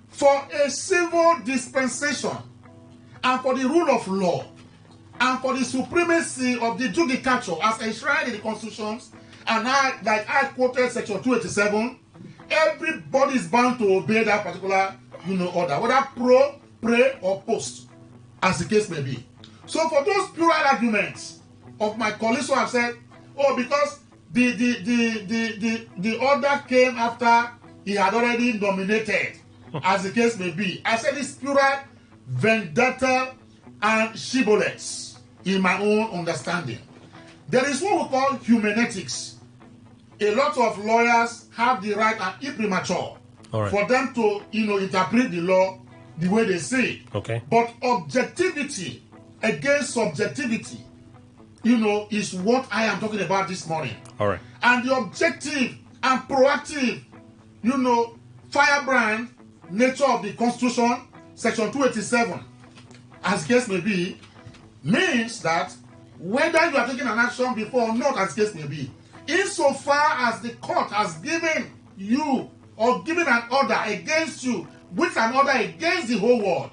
For a civil dispensation and for the rule of law and for the supremacy of the judicature as enshrined in the constitutions, and I quoted section 287, everybody is bound to obey that particular order, whether pro, pre, or post, as the case may be. So for those plural arguments of my colleagues who have said, oh, because the order came after he had already nominated, as the case may be, I said it's plural vendetta and shibboleths in my own understanding. There is what we call humanetics. A lot of lawyers have the right and imprimatur for them to interpret the law the way they see it. Okay. But objectivity against subjectivity, is what I am talking about this morning. All right. And the objective and proactive, firebrand nature of the Constitution, Section 287, as the case may be, means that whether you are taking an action before or not, as the case may be, insofar as the court has given you or given an order against you, with an order against the whole world,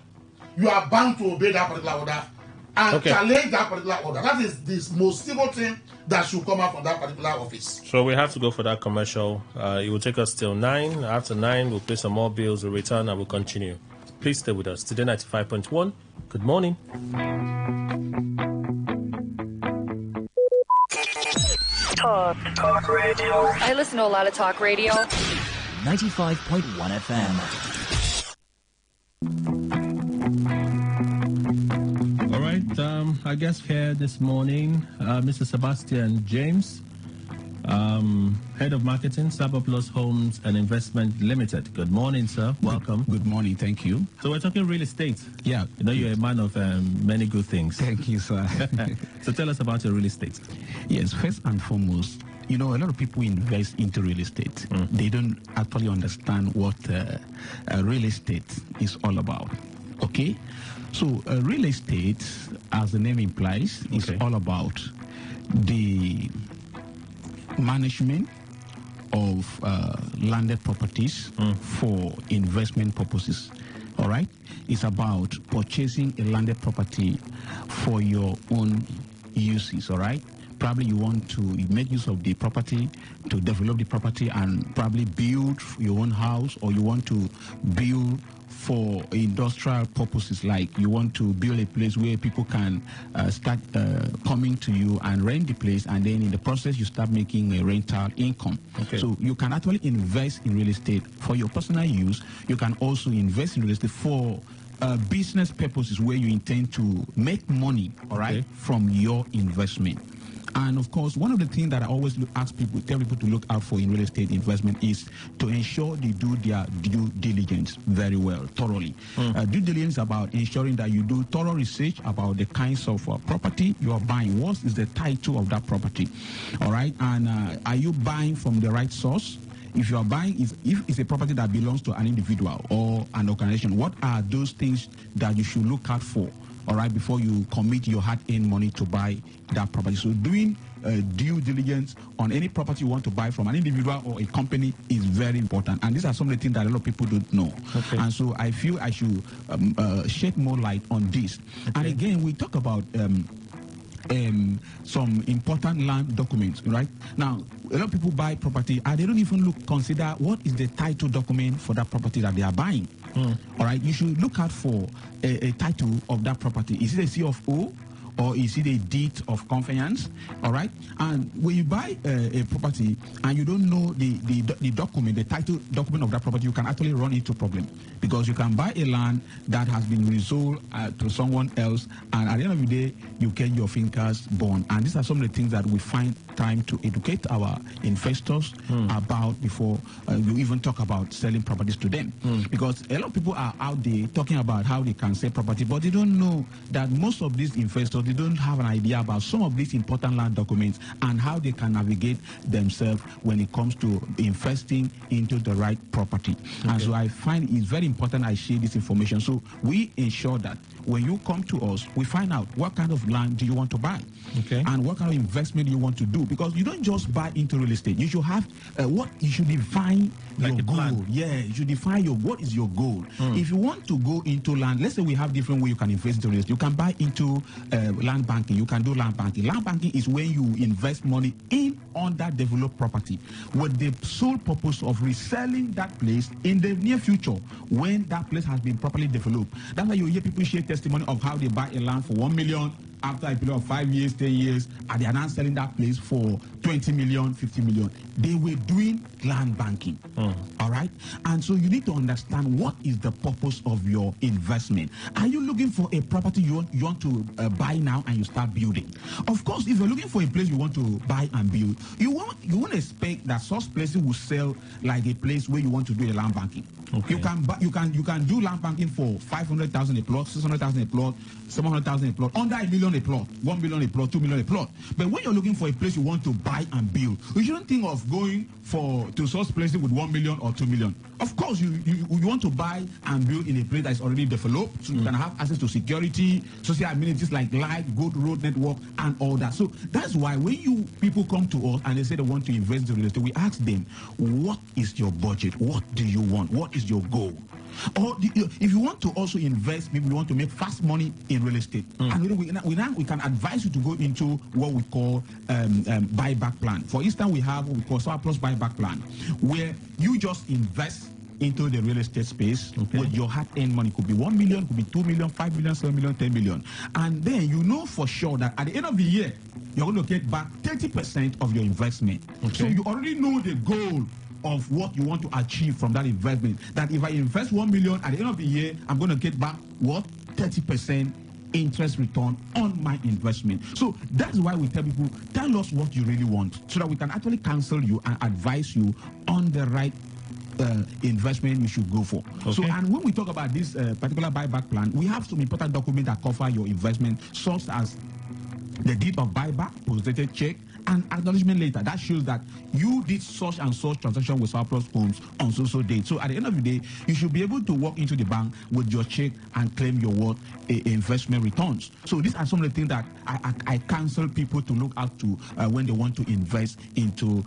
you are bound to obey that particular order and challenge that particular order. That is the most civil thing that should come out from that particular office. So we have to go for that commercial. It will take us till 9. After 9, we'll pay some more bills, we'll return, and we'll continue. Please stay with us. Today 95.1. Good morning. Talk radio. I listen to a lot of talk radio. 95.1 FM. All right, I guess here this morning, Mr. Sebastian James, Head of Marketing, Sabaplus Homes and Investment Limited. Good morning, sir. Welcome. Good morning. Thank you. So we're talking real estate. Yeah. You're a man of many good things. Thank you, sir. So tell us about your real estate. Yes, first and foremost, a lot of people invest into real estate. They don't actually understand what real estate is all about. Okay? So real estate, as the name implies, is all about the management of landed properties for investment purposes. All right? It's about purchasing a landed property for your own uses. All right? Probably you want to make use of the property to develop the property and probably build your own house, or you want to build for industrial purposes, like you want to build a place where people can start coming to you and rent the place, and then in the process you start making a rental income. So you can actually invest in real estate for your personal use. You can also invest in real estate for business purposes where you intend to make money, all right, from your investment. And of course, one of the things that I always tell people to look out for in real estate investment is to ensure they do their due diligence very well, thoroughly. Due diligence about ensuring that you do thorough research about the kinds of property you are buying. What is the title of that property? All right. And are you buying from the right source? If you are buying, if it's a property that belongs to an individual or an organization, what are those things that you should look out for? All right, before you commit your hard-earned money to buy that property. So doing due diligence on any property you want to buy from an individual or a company is very important. And these are some of the things that a lot of people don't know. And so I feel I should shed more light on this. And again, we talk about some important land documents, right? Now, a lot of people buy property and they don't even consider what is the title document for that property that they are buying. All right, you should look out for a title of that property. Is it a C of O? Or is it a deed of conveyance? All right. And when you buy a property and you don't know the document, the title document of that property, you can actually run into problem, because you can buy a land that has been resold to someone else, and at the end of the day, you get your fingers burned. And these are some of the things that we find time to educate our investors about before you even talk about selling properties to them. Because a lot of people are out there talking about how they can sell property, but they don't know that most of these investors, they don't have an idea about some of these important land documents and how they can navigate themselves when it comes to investing into the right property. And so I find it's very important I share this information so we ensure that when you come to us, we find out what kind of land do you want to buy, okay, and what kind of investment you want to do. Because you don't just buy into real estate. You should have what you should define like your goal. Plan. Yeah, you should define what is your goal. If you want to go into land, let's say we have different ways you can invest into real estate. You can buy into land banking. You can do land banking. Land banking is when you invest money in underdeveloped property with the sole purpose of reselling that place in the near future when that place has been properly developed. That's why you hear people share testimony of how they buy a land for 1 million after a period of 5 years, 10 years, and they are now selling that place for 20 million, 50 million. They were doing land banking. All right? And so you need to understand what is the purpose of your investment. Are you looking for a property you want to buy now and you start building? Of course, if you're looking for a place you want to buy and build, you won't expect that such places will sell like a place where you want to do a land banking. Okay. You can do land banking for 500,000 a plot, 600,000 a plot, 700,000 a plot, under $1 million a plot, 1 million a plot, 2 million a plot. But when you're looking for a place you want to buy and build, you shouldn't think of going to source places with 1 million or 2 million. Of course, you want to buy and build in a place that is already developed, so you can have access to security, social amenities like light, good road network, and all that. So that's why when people come to us and they say they want to invest in real estate, we ask them, what is your budget? What do you want? What is your goal? Or if you want to also invest, maybe you want to make fast money in real estate, and we can advise you to go into what we call buyback plan. For instance, we have what we call surplus buyback plan, where you just invest into the real estate space with your hard-earned money. Could be 1 million, could be 2 million, 5 million, 7 million, 10 million. And then you know for sure that at the end of the year, you're going to get back 30% of your investment. Okay. So you already know the goal of what you want to achieve from that investment. That if I invest 1 million, at the end of the year, I'm going to get back what? 30% interest return on my investment. So that's why we tell people, tell us what you really want, so that we can actually counsel you and advise you on the right investment you should go for. Okay. So, and when we talk about this particular buyback plan, we have some important documents that cover your investment, such as the deed of buyback, post-dated check, and acknowledgement letter that shows that you did such and such transaction with surplus homes on so date. So at the end of the day, you should be able to walk into the bank with your check and claim your investment returns. So these are some of the things that I counsel people to look out to when they want to invest into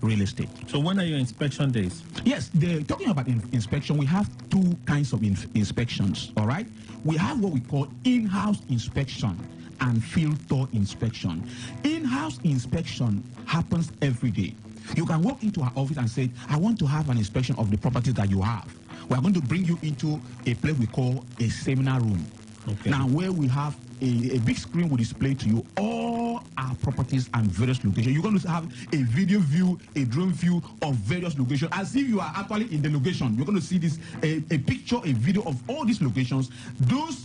real estate. So when are your inspection days? Yes, talking about inspection, we have two kinds of inspections. All right, we have what we call in-house inspection and field tour inspection. In-house inspection happens every day. You can walk into our office and say, I want to have an inspection of the properties that you have. We are going to bring you into a place we call a seminar room. Okay. Now, where we have a big screen will display to you all our properties and various locations. You're going to have a video view, a drone view of various locations, as if you are actually in the location. You're going to see this, a picture, a video of all these locations. Those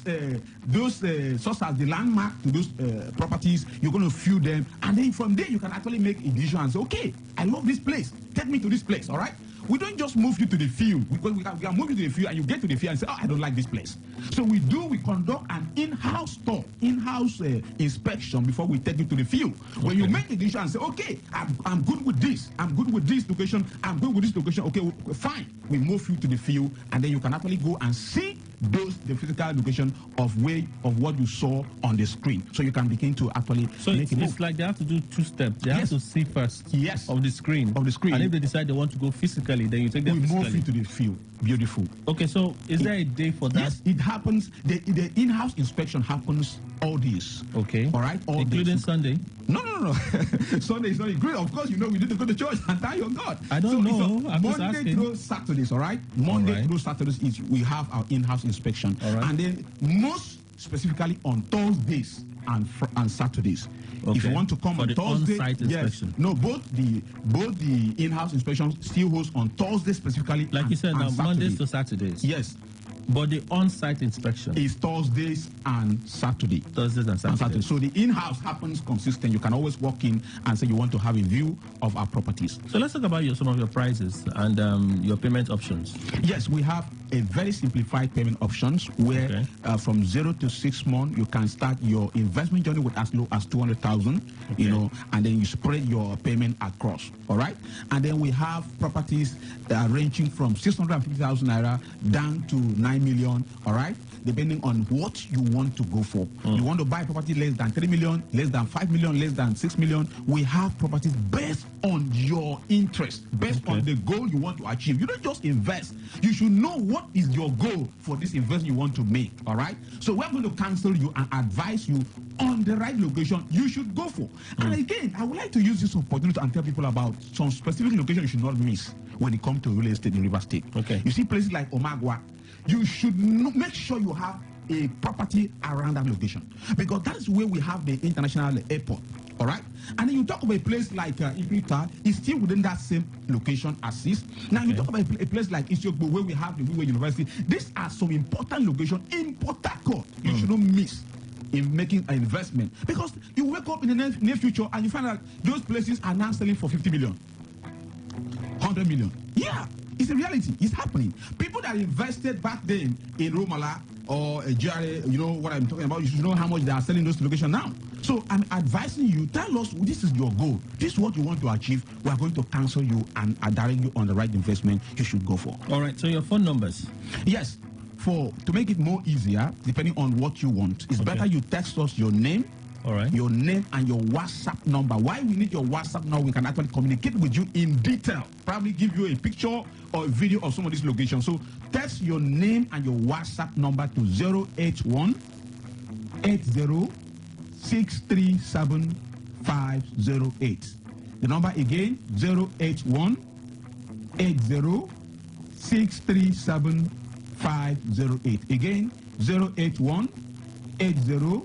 such as the landmark to those properties, you're going to view them, and then from there you can actually make a decision and say, okay, I love this place. Take me to this place, all right? We don't just move you to the field, because we can move you to the field and you get to the field and say, oh, I don't like this place. So we conduct an in-house tour, in-house inspection before we take you to the field. Okay. When you make a decision and say, okay, I'm good with this, I'm good with this location, I'm good with this location, okay, fine. We move you to the field, and then you can actually go and see the physical location of what you saw on the screen, so you can begin to actually make it's like they have to do two steps. They have to see first of the screen, and if they decide they want to go physically, then you take them physically. We move you to the field. Beautiful. Okay, so is there a day for that? Yes, it happens. The in-house inspection happens all days. Okay. All right. All including days. Sunday? No. Sunday is not great. Of course, you know we need to go to church and thank your God. I don't know. I'm just Monday asking. through Saturdays, all right? Monday through Saturdays we have our in-house inspection. All right. And then most specifically on Thursdays and Saturdays. Okay. If you want to come for on the Thursday, on-site inspection. No, both the in-house inspection still hosts on Thursday specifically. Like you said, now Mondays to Saturdays. Yes. But the on-site inspection is Thursdays and Saturday. Thursdays and Saturdays. So the in-house happens consistent. You can always walk in and say you want to have a view of our properties. So let's talk about some of your prices and your payment options. Yes, we have a very simplified payment options where from 0 to 6 months you can start your investment journey with as low as 200,000, and then you spread your payment across. All right, and then we have properties that are ranging from 650,000 naira down to 9 5 million, all right? Depending on what you want to go for. You want to buy property less than 3 million, less than 5 million, less than 6 million. We have properties based on your interest, based on the goal you want to achieve. You don't just invest. You should know what is your goal for this investment you want to make, all right? So we're going to counsel you and advise you on the right location you should go for. And again, I would like to use this opportunity and tell people about some specific location you should not miss when it comes to real estate in River State. You see places like Omagwa, you should make sure you have a property around that location, because that is where we have the international airport, all right? And then you talk about a place like Ibrita, it's still within that same location as this. Now you talk about a place like Isiokbo, where we have the Wiwe University. These are some important locations in Port Harcourt you should not miss in making an investment, because you wake up in the near future and you find out those places are now selling for 50 million, 100 million. Yeah, it's a reality. It's happening. People that invested back then in Romala or GRA, you know what I'm talking about. You should know how much they are selling those locations now. So I'm advising you, tell us this is your goal. This is what you want to achieve. We are going to counsel you and direct you on the right investment you should go for. All right, so your phone numbers. Yes. To make it more easier, depending on what you want, it's better you text us your name, your name and your WhatsApp number. Why we need your WhatsApp number? We can actually communicate with you in detail. Probably give you a picture or a video of some of these locations. So text your name and your WhatsApp number to 081 80 637 508. The number again, 081 80 637 508. Again, 081 80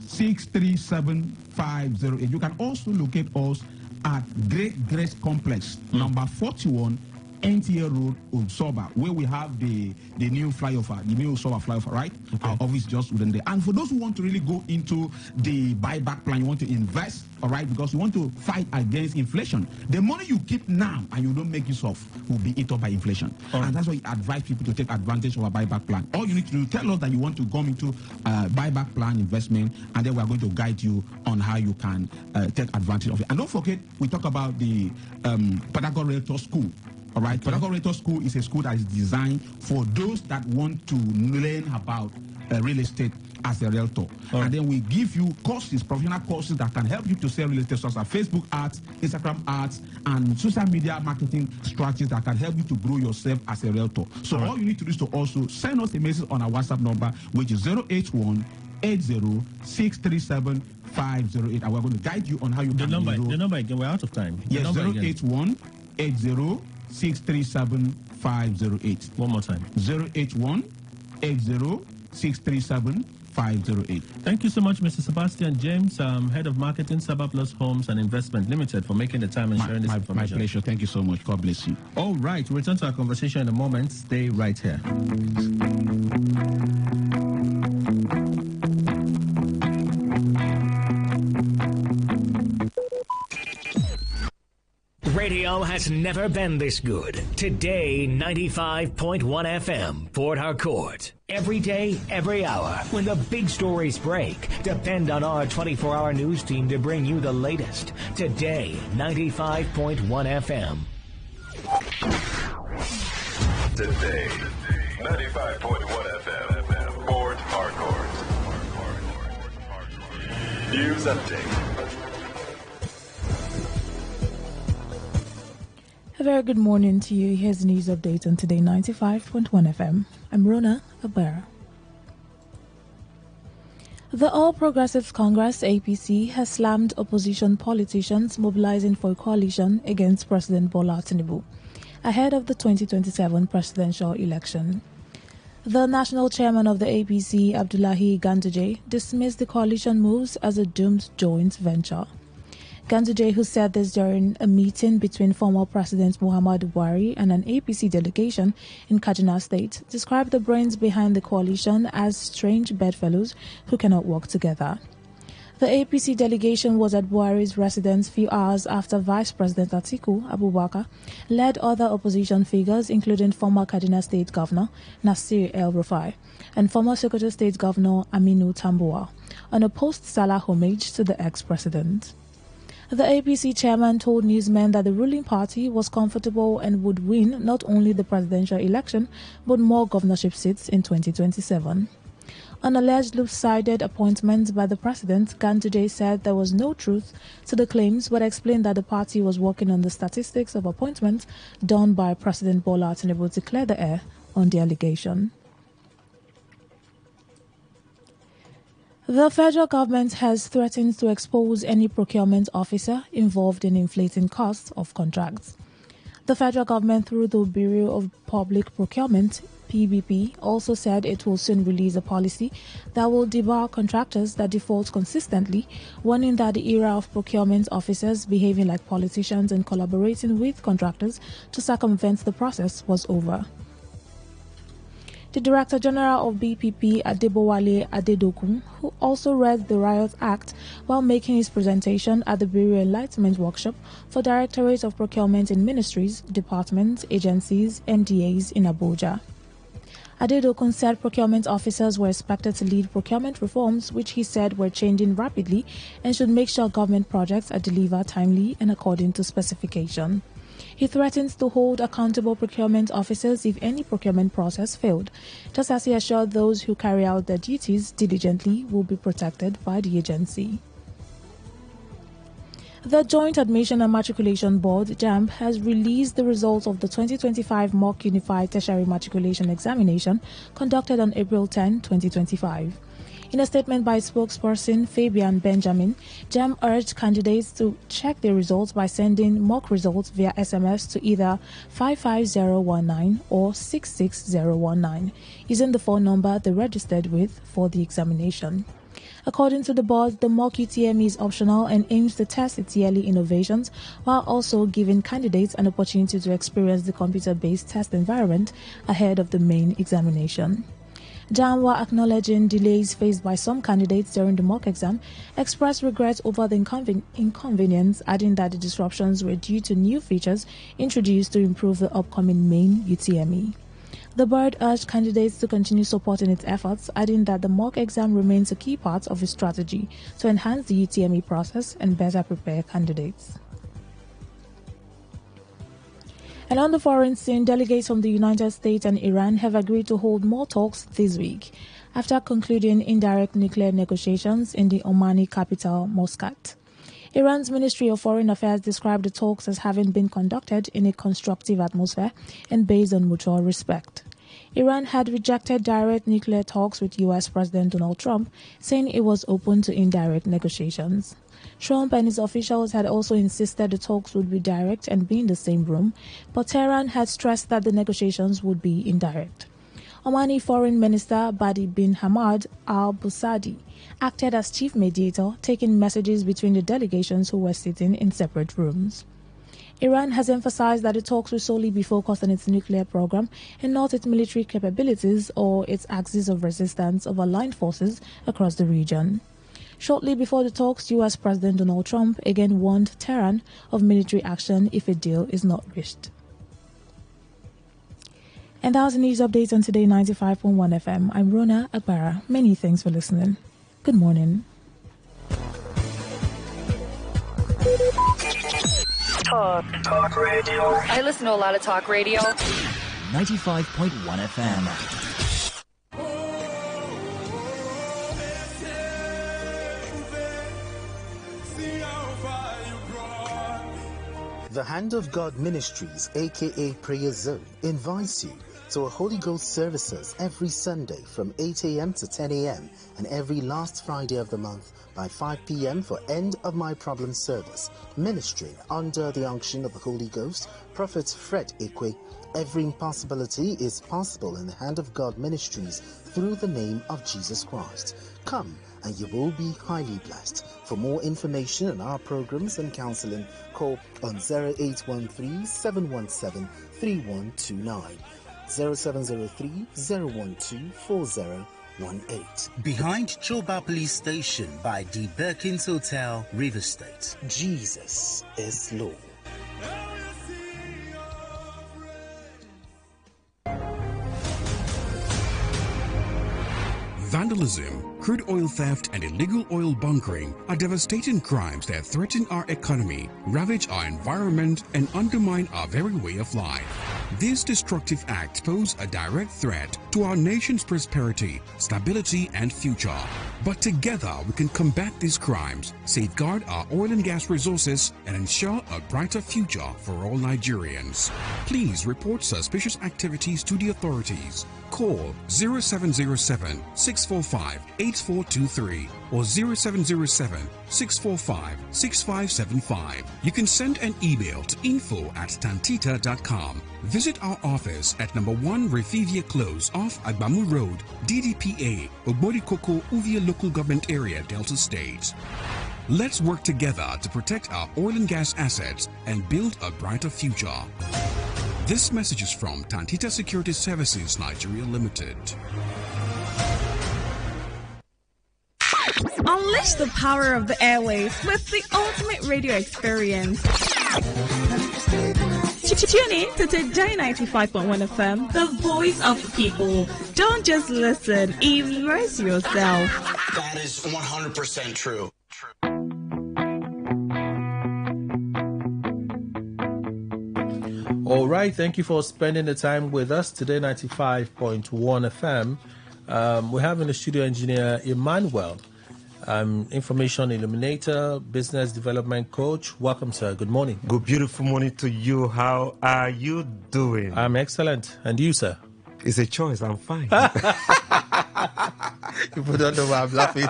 637 508. You can also locate us at Great Grace Complex, number 41, NTA Road, Unsoba, where we have the new flyover, the new Unsoba flyover, right? Our office just within there. And for those who want to really go into the buyback plan, you want to invest, all right, because you want to fight against inflation. The money you keep now and you don't make use of will be eaten by inflation. And that's why you advise people to take advantage of a buyback plan. All you need to do, tell us that you want to come into buyback plan investment, and then we are going to guide you on how you can take advantage of it. And don't forget, we talk about the Pedagogical Realtor School. All right, Pedagogical Realtor School is a school that is designed for those that want to learn about real estate as a realtor. And then we give you courses, professional courses that can help you to sell real estate, such as Facebook ads, Instagram ads, and social media marketing strategies that can help you to grow yourself as a realtor. So all you need to do is to also send us a message on our WhatsApp number, which is 081 80 637 508, and we're going to guide you on how you can enroll. The number again, we're out of time. Yes, 081 80 637 508. One more time. 081 80 637 508. Thank you so much, Mr. Sebastian James, Head of Marketing, Suburplus Homes and Investment Limited, for making the time and sharing this information. My pleasure. Thank you so much. God bless you. All right. We'll return to our conversation in a moment. Stay right here. Radio has never been this good. Today, 95.1 FM, Port Harcourt. Every day, every hour, when the big stories break, depend on our 24-hour news team to bring you the latest. Today, 95.1 FM. Today, 95.1 FM, Port Harcourt. News update. A very good morning to you. Here's the news update on Today 95.1 FM. I'm Rona Abera. The All Progressives Congress, APC, has slammed opposition politicians mobilizing for a coalition against President Bola Tinubu ahead of the 2027 presidential election. The national chairman of the APC, Abdullahi Ganduje, dismissed the coalition moves as a doomed joint venture. Ganduje, who said this during a meeting between former President Muhammadu Buhari and an APC delegation in Kaduna State, described the brains behind the coalition as strange bedfellows who cannot work together. The APC delegation was at Buhari's residence few hours after Vice President Atiku Abubakar led other opposition figures, including former Kaduna State Governor Nasir El-Rufai and former Sokoto State Governor Aminu Tambuwal, on a post-Salah homage to the ex-president. The APC chairman told newsmen that the ruling party was comfortable and would win not only the presidential election but more governorship seats in 2027. On alleged lopsided appointments by the president, Ganduje said there was no truth to the claims but explained that the party was working on the statistics of appointments done by President Bola Tinubu to clear the air on the allegation. The federal government has threatened to expose any procurement officer involved in inflating costs of contracts. The federal government, through the Bureau of Public Procurement, PBP, also said it will soon release a policy that will debar contractors that default consistently, warning that the era of procurement officers behaving like politicians and collaborating with contractors to circumvent the process was over. The Director General of BPP, Adebowale Adedokun, who also read the Riot Act while making his presentation at the Bureau Enlightenment Workshop for Directorate of Procurement in Ministries, Departments, Agencies, MDAs in Abuja. Adedokun said procurement officers were expected to lead procurement reforms, which he said were changing rapidly and should make sure government projects are delivered timely and according to specification. He threatens to hold accountable procurement officers if any procurement process failed, just as he assured those who carry out their duties diligently will be protected by the agency. The Joint Admission and Matriculation Board, JAMB, has released the results of the 2025 Mock Unified Tertiary Matriculation Examination conducted on April 10, 2025. In a statement by spokesperson Fabian Benjamin, JAMB urged candidates to check their results by sending mock results via SMS to either 55019 or 66019, using the phone number they registered with for the examination. According to the board, the mock UTME is optional and aims to test its yearly innovations while also giving candidates an opportunity to experience the computer-based test environment ahead of the main examination. JAMB, while acknowledging delays faced by some candidates during the mock exam, expressed regret over the inconvenience, adding that the disruptions were due to new features introduced to improve the upcoming main UTME. The board urged candidates to continue supporting its efforts, adding that the mock exam remains a key part of its strategy to enhance the UTME process and better prepare candidates. And on the foreign scene, delegates from the United States and Iran have agreed to hold more talks this week after concluding indirect nuclear negotiations in the Omani capital, Muscat. Iran's Ministry of Foreign Affairs described the talks as having been conducted in a constructive atmosphere and based on mutual respect. Iran had rejected direct nuclear talks with U.S. President Donald Trump, saying it was open to indirect negotiations. Trump and his officials had also insisted the talks would be direct and be in the same room, but Tehran had stressed that the negotiations would be indirect. Omani Foreign Minister Badi bin Hamad al-Busadi acted as chief mediator, taking messages between the delegations who were sitting in separate rooms. Iran has emphasized that the talks will solely be focused on its nuclear program and not its military capabilities or its axis of resistance of aligned forces across the region. Shortly before the talks, U.S. President Donald Trump again warned Tehran of military action if a deal is not reached. And that was the news update on Today 95.1 FM. I'm Rona Agbara. Many thanks for listening. Good morning. Talk radio. I listen to a lot of talk radio. 95.1 FM. The Hand of God Ministries, aka Prayer Zone, invites you to our Holy Ghost services every Sunday from 8 a.m. to 10 a.m. and every last Friday of the month by 5 p.m. for End of My Problem service, ministering under the unction of the Holy Ghost, Prophet Fred Ikwe. Every impossibility is possible in the Hand of God Ministries through the name of Jesus Christ. Come and you will be highly blessed. For more information on our programs and counseling, call on 0813-717-3129, 0703-012-4018. Behind Choba Police Station by the Berkins Hotel, River State. Jesus is Lord. Vandalism, crude oil theft, and illegal oil bunkering are devastating crimes that threaten our economy, ravage our environment, and undermine our very way of life. These destructive acts pose a direct threat to our nation's prosperity, stability, and future. But together we can combat these crimes, safeguard our oil and gas resources, and ensure a brighter future for all Nigerians. Please report suspicious activities to the authorities. Call 0707 645 8423 or 0707 645 6575. You can send an email to info@tantita.com. Visit our office at number 1 Refivia Close off Agbamu Road, DDPA, Oborikoko, Uvia Local Government Area, Delta State. Let's work together to protect our oil and gas assets and build a brighter future. This message is from Tantita Security Services Nigeria Limited. Unleash the power of the airwaves with the ultimate radio experience. Tune in to Today95.1 FM, the voice of the people. Don't just listen, immerse yourself. That is 100% true. All right, thank you for spending the time with us. Today, 95.1 FM. We have in the studio engineer Emmanuel, information illuminator, business development coach. Welcome, sir. Good morning. Good, beautiful morning to you. How are you doing? I'm excellent. And you, sir? It's a choice. I'm fine. People don't know why I'm laughing.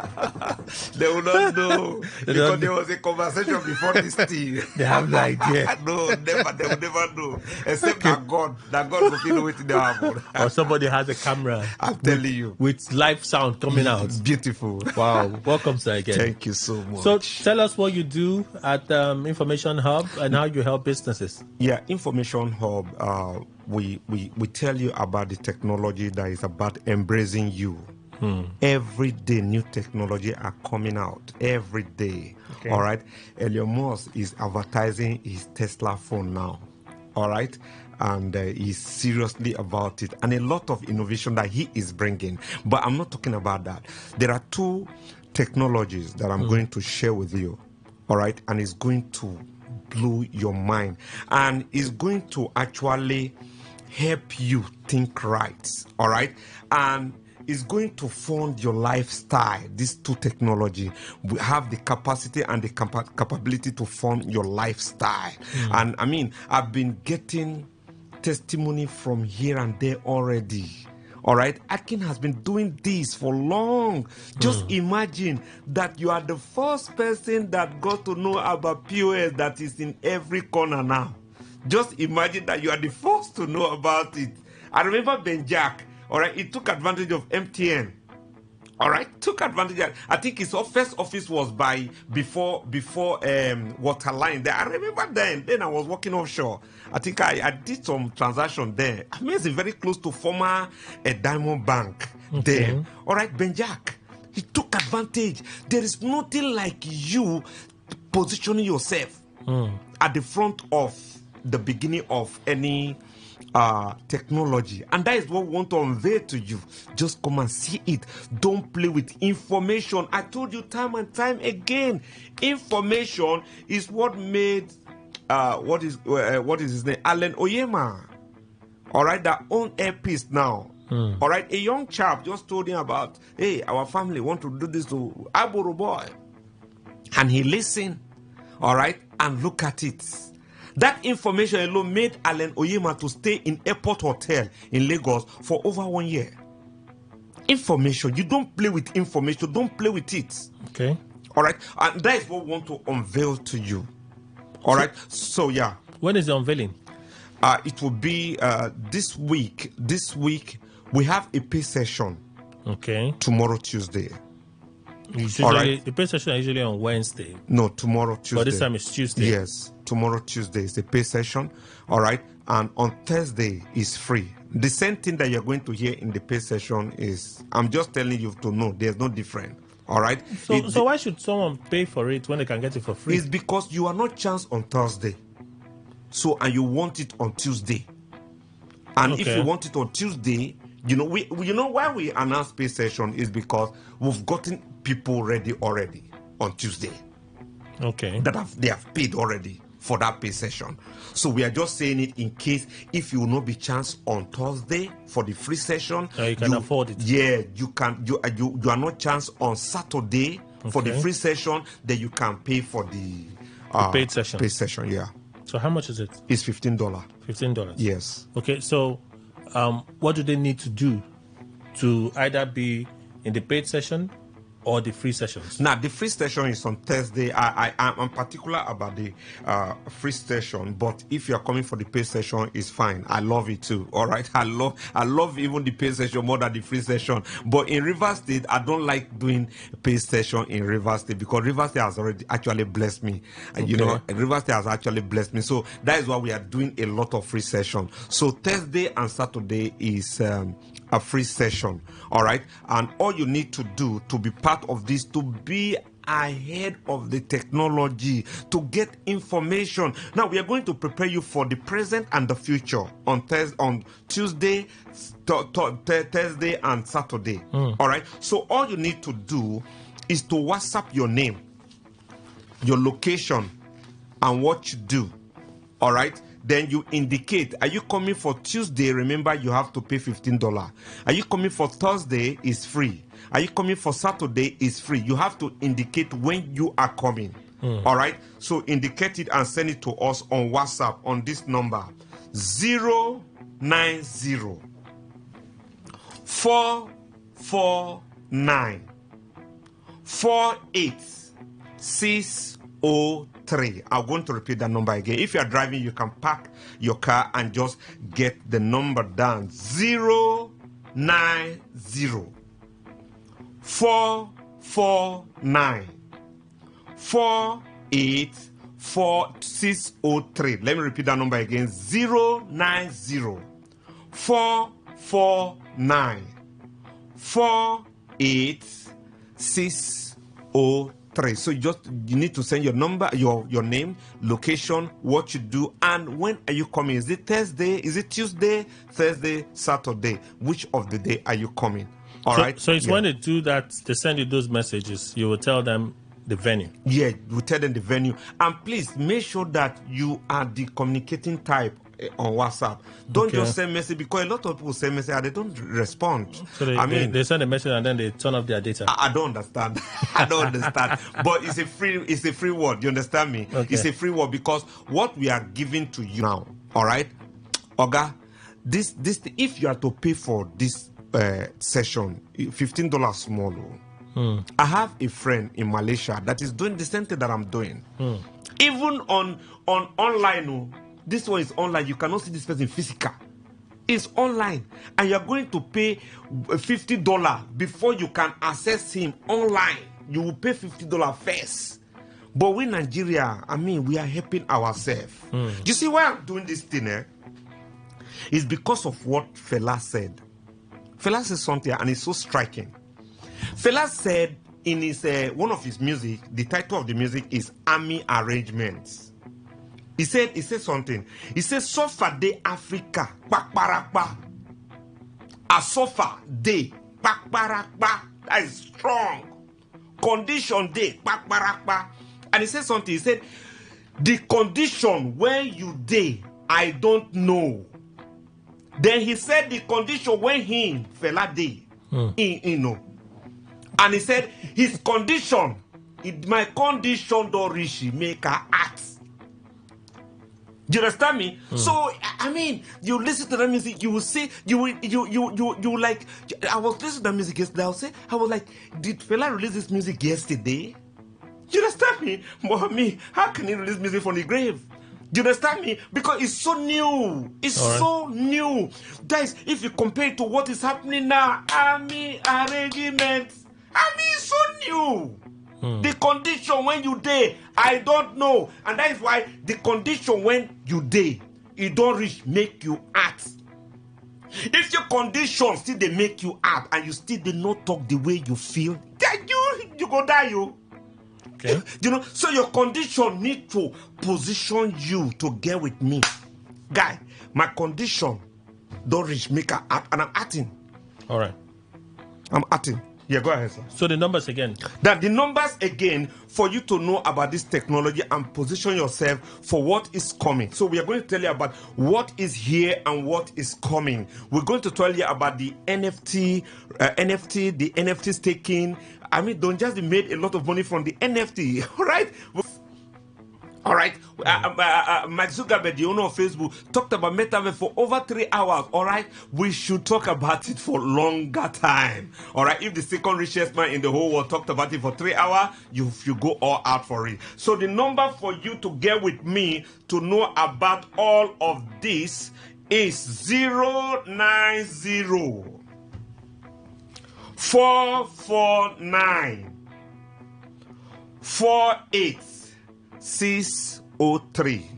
They will not know because there was a conversation before this thing. They have no idea. No, never. They will never know. Except that God will feel what they happen. Or somebody has a camera. I'm telling you. With live sound coming out. Beautiful. Wow. Welcome, sir, again. Thank you so much. So tell us what you do at Information Hub and how you help businesses. Yeah, Information Hub, we tell you about the technology that is about embracing you. Every day new technology are coming out every day. Okay. All right. Elon Musk is advertising his Tesla phone now. All right. And he's seriously about it, and a lot of innovation that he is bringing. But I'm not talking about that. There are 2 technologies that I'm going to share with you. All right. And it's going to blow your mind, and it's going to actually help you think right. All right. And is going to fund your lifestyle. These 2 technology we have the capacity and the capability to fund your lifestyle. And I mean, I've been getting testimony from here and there already. All right, Akin has been doing this for long. Just imagine that you are the first person that got to know about POS that is in every corner now. Just imagine that you are the first to know about it. I remember Ben Jack. All right, he took advantage of MTN. All right, took advantage. I think his first office was before Waterline. There, I remember then I was working offshore. I think I did some transaction there. Amazing, very close to former Diamond Bank there. All right, Ben Jack, he took advantage. There is nothing like you positioning yourself at the front of the beginning of any technology, and that is what we want to unveil to you. Just come and see it. Don't play with information. I told you time and time again, information is what made what is his name, Alan Oyema, all right, that own Airpeace now. All right, a young chap just told him about, hey, our family want to do this to Aboro boy, and he listened. All right, and look at it. That information alone made Alan Oyema to stay in Airport Hotel in Lagos for over 1 year. Information. You don't play with information. Don't play with it. Okay. All right. And that is what we want to unveil to you. All right. So, yeah. When is the unveiling? It will be this week. This week, we have a pay session. Okay. Tomorrow, Tuesday. All right. The pay session is usually on Wednesday. No, tomorrow, Tuesday. But this time it's Tuesday. Yes, tomorrow, Tuesday is the pay session. All right. And on Thursday is free. The same thing that you're going to hear in the pay session is, I'm just telling you to know, there's no difference. All right. So why should someone pay for it when they can get it for free? It's because you are not chance on Thursday. And you want it on Tuesday. And if you want it on Tuesday, You know, why we announce pay session is because we've gotten people ready already on Tuesday. Okay. They have paid already for that pay session. So we are just saying it in case if you will not be chance on Thursday for the free session. You can afford it. Yeah, you can. You are not chance on Saturday for the free session. Then you can pay for the paid session. Paid session, yeah. So how much is it? It's $15. $15. Yes. Okay. So, what do they need to do to either be in the paid session or the free sessions? Now, the free session is on Thursday. I'm particular about the free session, but if you are coming for the pay session, it's fine. I love it too. All right, I love even the pay session more than the free session. But in Rivers State, I don't like doing pay session in Rivers State because Rivers State has already actually blessed me. Okay. You know, Rivers State has actually blessed me. So that is why we are doing a lot of free session. So Thursday and Saturday is a free session. All right, and all you need to do to be part of this, to be ahead of the technology, to get information. Now we are going to prepare you for the present and the future on Tuesday, Thursday, and Saturday. All right. So all you need to do is to WhatsApp your name, your location, and what you do. All right. Then you indicate, are you coming for Tuesday? Remember, you have to pay $15. Are you coming for Thursday? It's free. Are you coming for Saturday? It's free. You have to indicate when you are coming. All right? So indicate it and send it to us on WhatsApp on this number, 090 449 48603. I'm going to repeat that number again. If you are driving, you can park your car and just get the number down. 090 449 48603. Let me repeat that number again. 090 449 48603. So you need to send your number, your name, location, what you do, and when are you coming? Is it Thursday? Is it Tuesday, Thursday, Saturday? Which of the day are you coming? All right. So it's when they do that, they send you those messages, you will tell them the venue. Yeah, you tell them the venue. And please make sure that you are the communicating type on WhatsApp. Don't just send message, because a lot of people send message and they don't respond. So they send a message and then they turn off their data. I don't understand. I don't understand. But it's a free word. You understand me? Okay. It's a free word because what we are giving to you now, all right, Oga, this if you are to pay for this session, $15 small. I have a friend in Malaysia that is doing the same thing that I'm doing. Even on online. This one is online. You cannot see this person physical. It's online. And you're going to pay $50 before you can access him online. You will pay $50 first. But we Nigeria, we are helping ourselves. You see why I'm doing this thing? It's because of what Fela said. Fela said something and it's so striking. Fela said in his one of his music, the title of the music is Army Arrangements. He said something. He said, "Sofa de Africa, bakbarakba. A sofa de bakbarakba." That is strong. Condition de bakbarakba. And he said something. He said, "The condition where you de, I don't know." Then he said, "The condition when him Fela de, he know." And he said, "His condition, my condition don't reach make her act." Do you understand me? So you listen to that music, you will say, you like. I was listening to that music yesterday. I was like, did Fela release this music yesterday? Do you understand me? But how can he release music from the grave? Do you understand me? Because it's so new. It's so new. Guys, if you compare it to what is happening now, Army Arrangements, it's so new. The condition when you day, I don't know. And that is why the condition when you day, you don't reach, make you act. If your condition still they make you act and you still did not talk the way you feel, then you go die, you. Okay. So your condition need to position you to get with me. Guy, my condition don't reach, make her act, and I'm acting. All right. I'm acting. Yeah, go ahead, sir. So the numbers again. That the numbers again for you to know about this technology and position yourself for what is coming. So we are going to tell you about what is here and what is coming. We're going to tell you about the NFT, the NFT staking. I mean, don't just made a lot of money from the NFT, all right? All right, Mark Zuckerberg, the owner of Facebook, talked about metaverse for over 3 hours. All right, we should talk about it for longer time. All right, if the second richest man in the whole world talked about it for 3 hours, you go all out for it. So the number for you to get with me to know about all of this is 090 449 48603.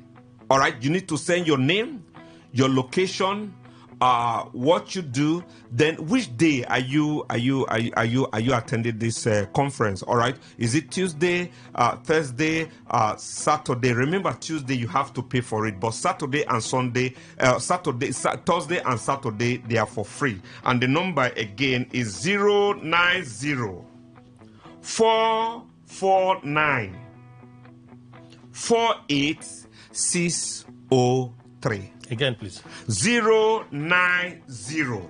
All right, you need to send your name, your location, what you do, then which day are you attending this conference? All right, is it Tuesday, Thursday, Saturday? Remember, Tuesday you have to pay for it, but Saturday and Sunday, Thursday and Saturday, they are for free. And the number again is 090 449 48603. Again, please. 090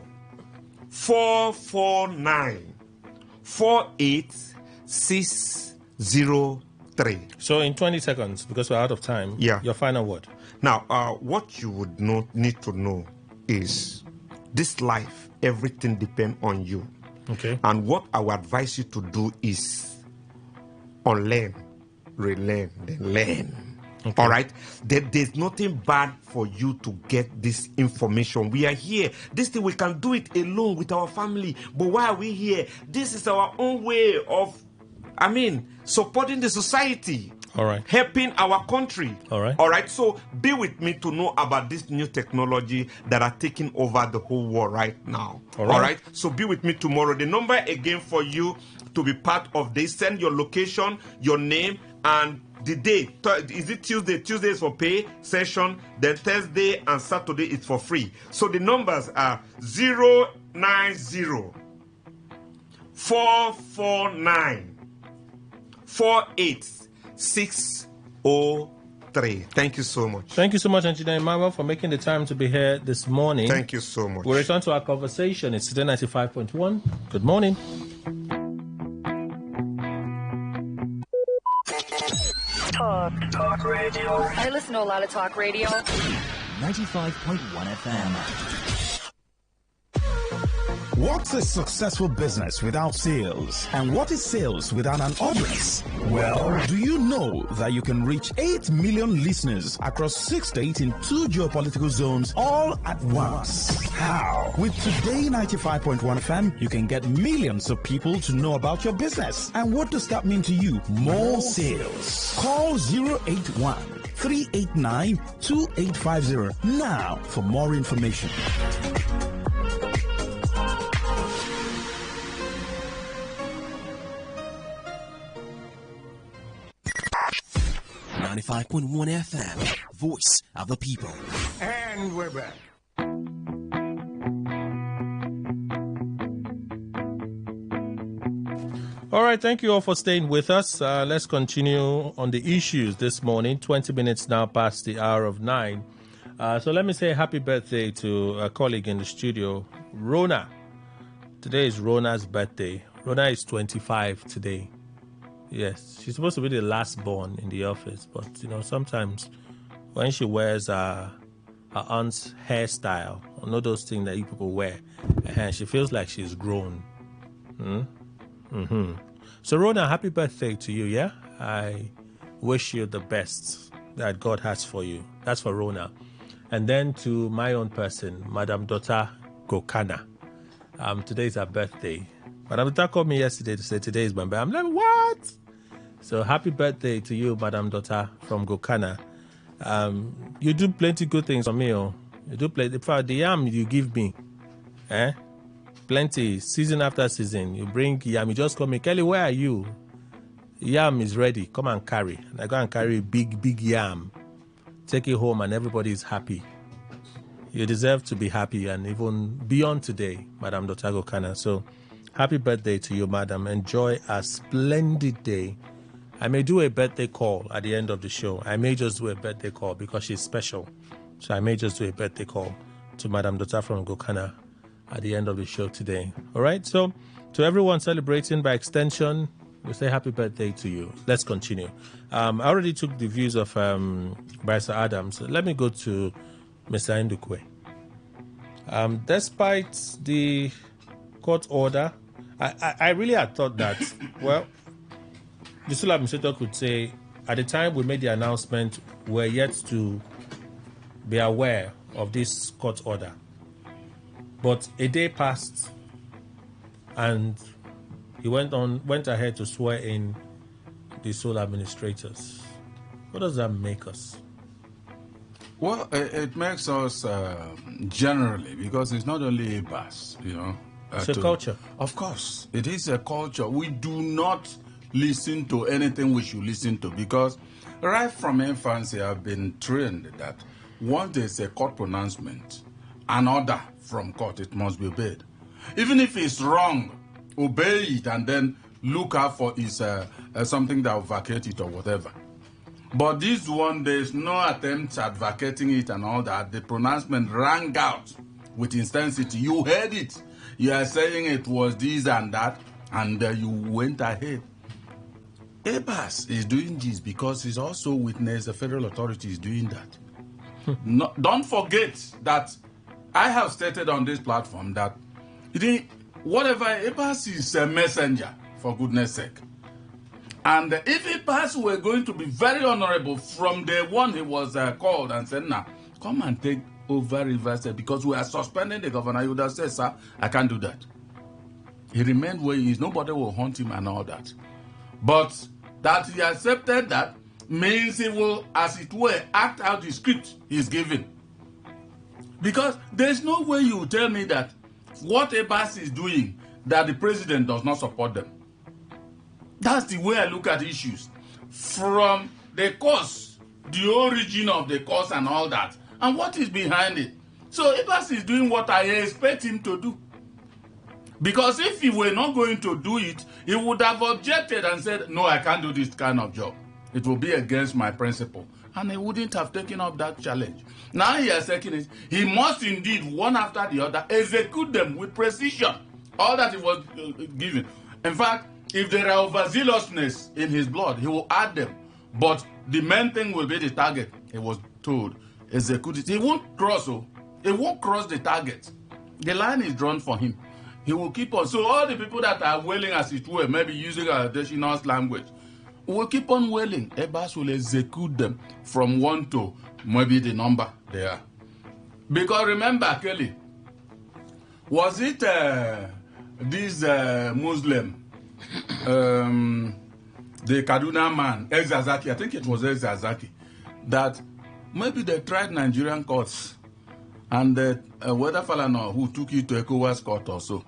449 48603. So in 20 seconds, because we're out of time, your final word. Now, what you would need to know is this life, everything depends on you. Okay. And what I would advise you to do is unlearn, relearn, then learn. Okay. All right. There's nothing bad for you to get this information. We are here. This thing, we can do it alone with our family. But why are we here? This is our own way of, supporting the society. All right. Helping our country. All right. All right. So be with me to know about this new technology that are taking over the whole world right now. All right. All right. So be with me tomorrow. The number again for you to be part of this, send your location, your name, and the day. Is it Tuesday? Tuesday is for pay session. Then Thursday and Saturday is for free. So the numbers are 090 449 48603. Thank you so much. Thank you so much, Engineer Emmanuel, for making the time to be here this morning. Thank you so much. We'll return to our conversation. It's Today 95.1. Good morning. Talk radio. I listen to a lot of talk radio. 95.1 FM. What's a successful business without sales? And what is sales without an audience? Well, do you know that you can reach 8 million listeners across 6 states in 2 geopolitical zones all at once? How? With Today 95.1 FM, you can get millions of people to know about your business. And what does that mean to you? More sales. Call 081 389 2850 now for more information. .1 FM, voice of the people. And we're back. All right, thank you all for staying with us. Let's continue on the issues this morning. 20 minutes now past the hour of 9. So let me say happy birthday to a colleague in the studio, Rona. Today is Rona's birthday. Rona is 25 today. Yes, she's supposed to be the last born in the office, but sometimes when she wears her aunt's hairstyle, those things that you people wear, she feels like she's grown. So Rona, happy birthday to you, yeah? I wish you the best that God has for you. That's for Rona. And then to my own person, Madam Dota Gokana. Today is her birthday. Madam Dota called me yesterday to say today is my birthday. I'm like, what? So happy birthday to you, Madam Dota from Gokana. You do plenty good things for me. Oh. You do plenty. The yam you give me, plenty, season after season. You bring yam, you just call me, Kelly, where are you? Yam is ready. Come and carry. And I go and carry big yam. Take it home and everybody is happy. You deserve to be happy and even beyond today, Madam Dr. Gokana. So, happy birthday to you, Madam. Enjoy a splendid day. I may do a birthday call at the end of the show. I may just do a birthday call because she's special. So, I may just do a birthday call to Madam Dr. from Gokana at the end of the show today. All right? So, to everyone celebrating by extension, we say happy birthday to you. Let's continue. I already took the views of Barrister Adams. Let me go to Mr. Ndukwe. Despite the court order, I really had thought that, well, the sole administrator could say, at the time we made the announcement, we're yet to be aware of this court order. But a day passed, and he went ahead to swear in the sole administrators. What does that make us? Well, it makes us generally, because it's not only a bus, you know. It's a culture. Of course, it is a culture. We do not listen to anything we should listen to, because right from infancy I've been trained that once there's a court pronouncement, an order from court, it must be obeyed. Even if it's wrong, obey it and then look out for something that will vacate it or whatever. But this one, there's no attempt at vacating it and all that. The pronouncement rang out with intensity. You heard it. You are saying it was this and that, and you went ahead. ABAS is doing this because he's also witnessed the federal authorities doing that. No, don't forget that I have stated on this platform that whatever ABAS is a messenger, for goodness sake. And if ABAS were going to be very honorable from the one he was called and said, "Now, come and take over Rivers State because we are suspending the governor," he would have said, "Sir, I can't do that." He remained where he is. Nobody will hunt him and all that. But that he accepted that means he will, as it were, act out the script he's given. Because there's no way you tell me that what ABAS is doing, that the president does not support them. That's the way I look at issues. From the cause, the origin of the cause and all that, and what is behind it. So ABAS is doing what I expect him to do. Because if he were not going to do it, he would have objected and said, "No, I can't do this kind of job. It will be against my principle." And he wouldn't have taken up that challenge. Now he has taken it. He must indeed, one after the other, execute them with precision. All that he was given. In fact, if there are overzealousness in his blood, he will add them. But the main thing will be the target. He was told, execute it. He won't cross the target. The line is drawn for him. He will keep on. So all the people that are wailing, as it were, maybe using additional language, will keep on wailing. ABAS will execute them from 1 to maybe the number they are. Because remember, Kelly, was it this Muslim, the Kaduna man, Ezazaki, I think it was Ezazaki, that maybe they tried Nigerian courts and whether Falana who took it to ECOWAS court or so.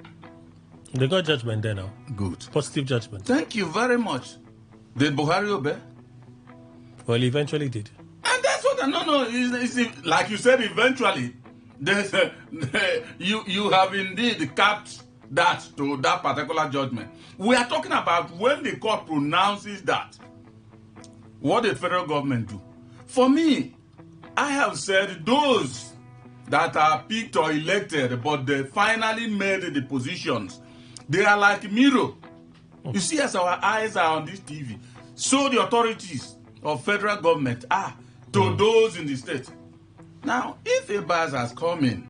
They got judgment there now. Good. Positive judgment. Thank you very much. Did Buhari obey? Well, he eventually did. And that's what, it's like you said, eventually, you have indeed capped that to that particular judgment. We are talking about when the court pronounces that. What did federal government do? For me, I have said those that are picked or elected, but they finally made the positions, they are like mirror. You see, as our eyes are on this TV, so the authorities of federal government are to those in the state. Now, if ABAS has come in